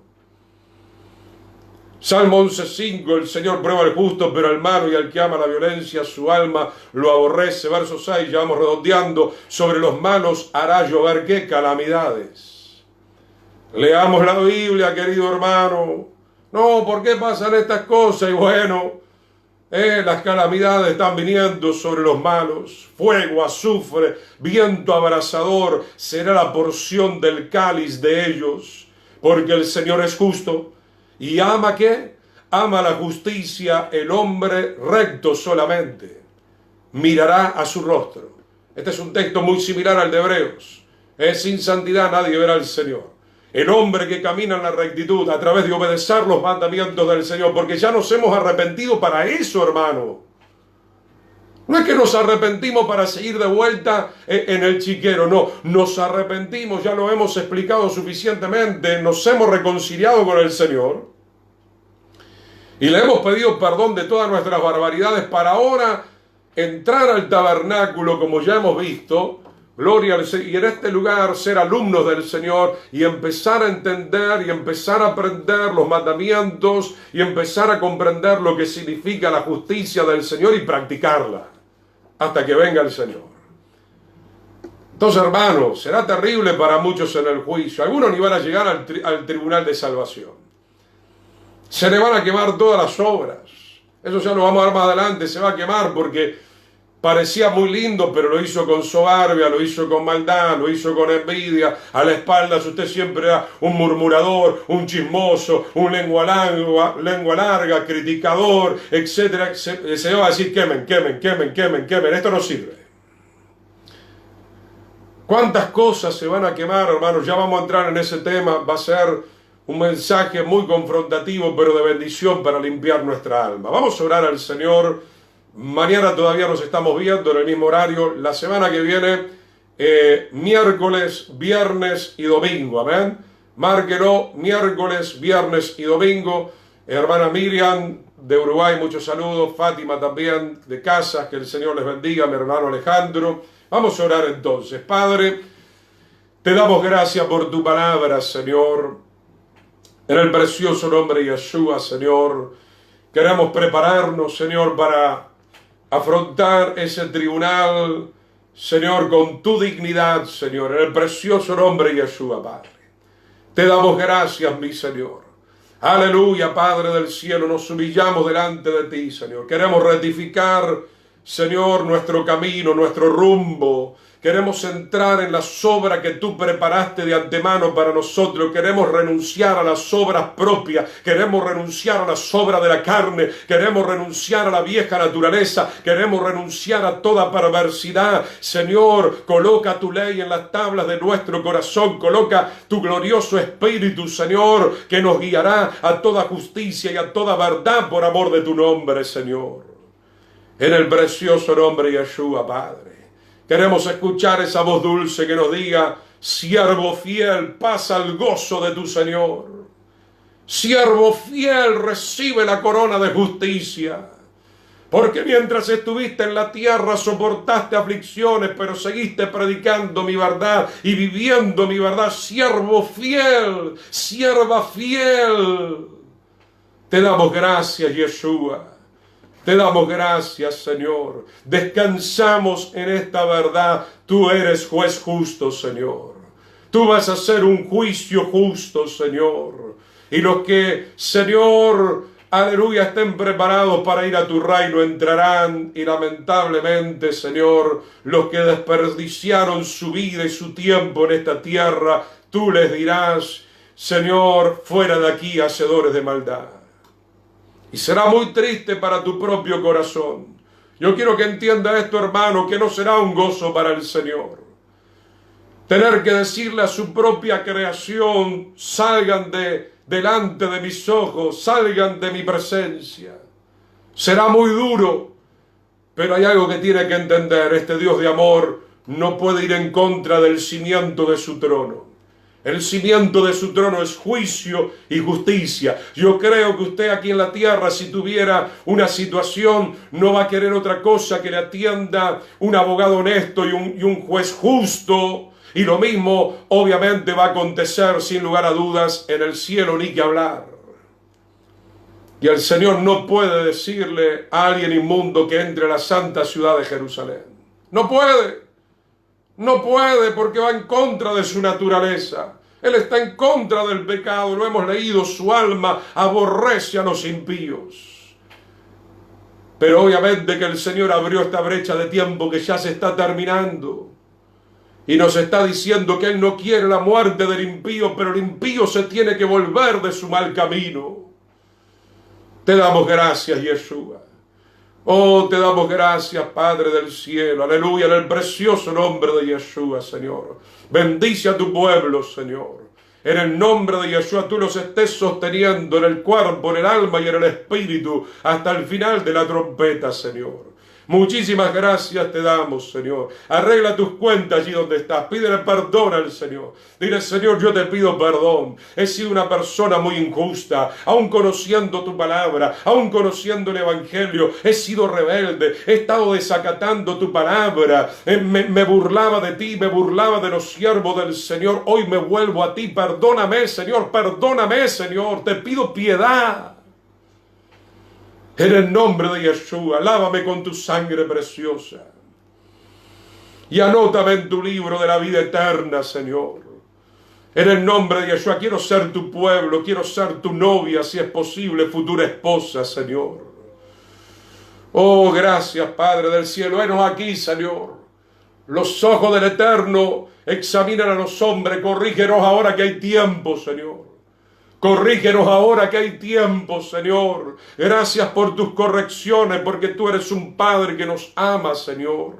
Salmo 11:5, el Señor prueba al justo, pero al malo y al que ama la violencia, su alma lo aborrece. Verso 6, ya vamos redondeando, sobre los malos hará llover, ¿qué? Calamidades. Leamos la Biblia, querido hermano. No, ¿por qué pasan estas cosas? Y bueno, las calamidades están viniendo sobre los malos. Fuego, azufre, viento abrasador será la porción del cáliz de ellos. Porque el Señor es justo. ¿Y ama qué? Ama la justicia, el hombre recto solamente mirará a su rostro. Este es un texto muy similar al de Hebreos. Sin santidad nadie verá al Señor. El hombre que camina en la rectitud a través de obedecer los mandamientos del Señor, porque ya nos hemos arrepentido para eso, hermano. No es que nos arrepentimos para seguir de vuelta en el chiquero, no. Nos arrepentimos, ya lo hemos explicado suficientemente, nos hemos reconciliado con el Señor y le hemos pedido perdón de todas nuestras barbaridades para ahora entrar al tabernáculo, como ya hemos visto, gloria al Señor, y en este lugar ser alumnos del Señor y empezar a entender y empezar a aprender los mandamientos y empezar a comprender lo que significa la justicia del Señor y practicarla hasta que venga el Señor. Entonces, hermanos, será terrible para muchos en el juicio. Algunos ni van a llegar al tribunal de salvación. Se le van a quemar todas las obras. Eso ya lo vamos a ver más adelante. Se va a quemar porque parecía muy lindo, pero lo hizo con soberbia, lo hizo con maldad, lo hizo con envidia. A la espalda usted siempre era un murmurador, un chismoso, un lengua larga, criticador, etcétera. Se va a decir quemen. Esto no sirve. ¿Cuántas cosas se van a quemar, hermanos? Ya vamos a entrar en ese tema. Va a ser un mensaje muy confrontativo, pero de bendición para limpiar nuestra alma. Vamos a orar al Señor. Mañana todavía nos estamos viendo en el mismo horario. La semana que viene, miércoles, viernes y domingo. Amén. Márquelo, miércoles, viernes y domingo. Hermana Miriam de Uruguay, muchos saludos. Fátima también de Casas, que el Señor les bendiga. Mi hermano Alejandro. Vamos a orar entonces. Padre, te damos gracias por tu palabra, Señor. En el precioso nombre de Yeshua, Señor, queremos prepararnos, Señor, para afrontar ese tribunal, Señor, con tu dignidad, Señor, en el precioso nombre de Yeshua, Padre. Te damos gracias, mi Señor. Aleluya, Padre del cielo, nos humillamos delante de ti, Señor. Queremos rectificar, Señor, nuestro camino, nuestro rumbo. Queremos entrar en las obras que tú preparaste de antemano para nosotros. Queremos renunciar a las obras propias. Queremos renunciar a las obras de la carne. Queremos renunciar a la vieja naturaleza. Queremos renunciar a toda perversidad. Señor, coloca tu ley en las tablas de nuestro corazón. Coloca tu glorioso Espíritu, Señor, que nos guiará a toda justicia y a toda verdad por amor de tu nombre, Señor. En el precioso nombre de Yeshua, Padre. Queremos escuchar esa voz dulce que nos diga: siervo fiel, pasa al gozo de tu Señor. Siervo fiel, recibe la corona de justicia. Porque mientras estuviste en la tierra soportaste aflicciones, pero seguiste predicando mi verdad y viviendo mi verdad. Siervo fiel, sierva fiel. Te damos gracias, Yeshua. Te damos gracias, Señor. Descansamos en esta verdad. Tú eres juez justo, Señor. Tú vas a hacer un juicio justo, Señor. Y los que, Señor, aleluya, estén preparados para ir a tu reino entrarán. Y lamentablemente, Señor, los que desperdiciaron su vida y su tiempo en esta tierra, tú les dirás: Señor, fuera de aquí, hacedores de maldad. Y será muy triste para tu propio corazón. Yo quiero que entienda esto, hermano, que no será un gozo para el Señor. Tener que decirle a su propia creación: salgan delante de mis ojos, salgan de mi presencia. Será muy duro, pero hay algo que tiene que entender. Este Dios de amor no puede ir en contra del cimiento de su trono. El cimiento de su trono es juicio y justicia. Yo creo que usted aquí en la tierra, si tuviera una situación, no va a querer otra cosa que le atienda un abogado honesto y un juez justo. Y lo mismo obviamente va a acontecer sin lugar a dudas en el cielo, ni que hablar. Y el Señor no puede decirle a alguien inmundo que entre a la santa ciudad de Jerusalén. No puede. No puede, porque va en contra de su naturaleza. Él está en contra del pecado. Lo hemos leído, su alma aborrece a los impíos. Pero obviamente que el Señor abrió esta brecha de tiempo que ya se está terminando. Y nos está diciendo que Él no quiere la muerte del impío, pero el impío se tiene que volver de su mal camino. Te damos gracias, Yeshua. Oh, te damos gracias, Padre del cielo. Aleluya, en el precioso nombre de Yeshua, Señor. Bendice a tu pueblo, Señor. En el nombre de Yeshua tú los estés sosteniendo en el cuerpo, en el alma y en el espíritu hasta el final de la trompeta, Señor. Muchísimas gracias te damos, Señor. Arregla tus cuentas allí donde estás. Pídele perdón al Señor. Dile, Señor, yo te pido perdón. He sido una persona muy injusta. Aún conociendo tu palabra, aún conociendo el Evangelio, he sido rebelde. He estado desacatando tu palabra. Me burlaba de ti, me burlaba de los siervos del Señor. Hoy me vuelvo a ti. Perdóname, Señor. Perdóname, Señor. Te pido piedad. En el nombre de Yeshua, lávame con tu sangre preciosa. Y anótame en tu libro de la vida eterna, Señor. En el nombre de Yeshua, quiero ser tu pueblo, quiero ser tu novia, si es posible, futura esposa, Señor. Oh, gracias, Padre del cielo. Henos aquí, Señor. Los ojos del Eterno examinan a los hombres. Corrígenos ahora que hay tiempo, Señor. Corrígenos ahora que hay tiempo, Señor. Gracias por tus correcciones, porque tú eres un Padre que nos ama, Señor.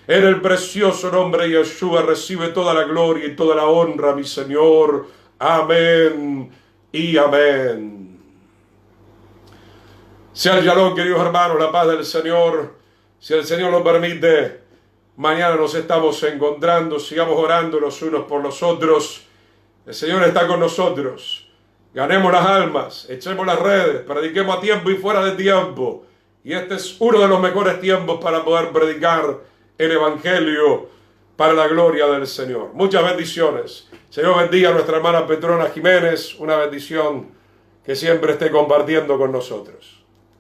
En el precioso nombre de Yeshua recibe toda la gloria y toda la honra, mi Señor. Amén y amén. Sea el shalom, queridos hermanos, la paz del Señor. Si el Señor lo permite, mañana nos estamos encontrando. Sigamos orando los unos por los otros. El Señor está con nosotros. Ganemos las almas, echemos las redes, prediquemos a tiempo y fuera de tiempo. Y este es uno de los mejores tiempos para poder predicar el Evangelio para la gloria del Señor. Muchas bendiciones. Señor bendiga a nuestra hermana Petrona Jiménez. Una bendición que siempre esté compartiendo con nosotros.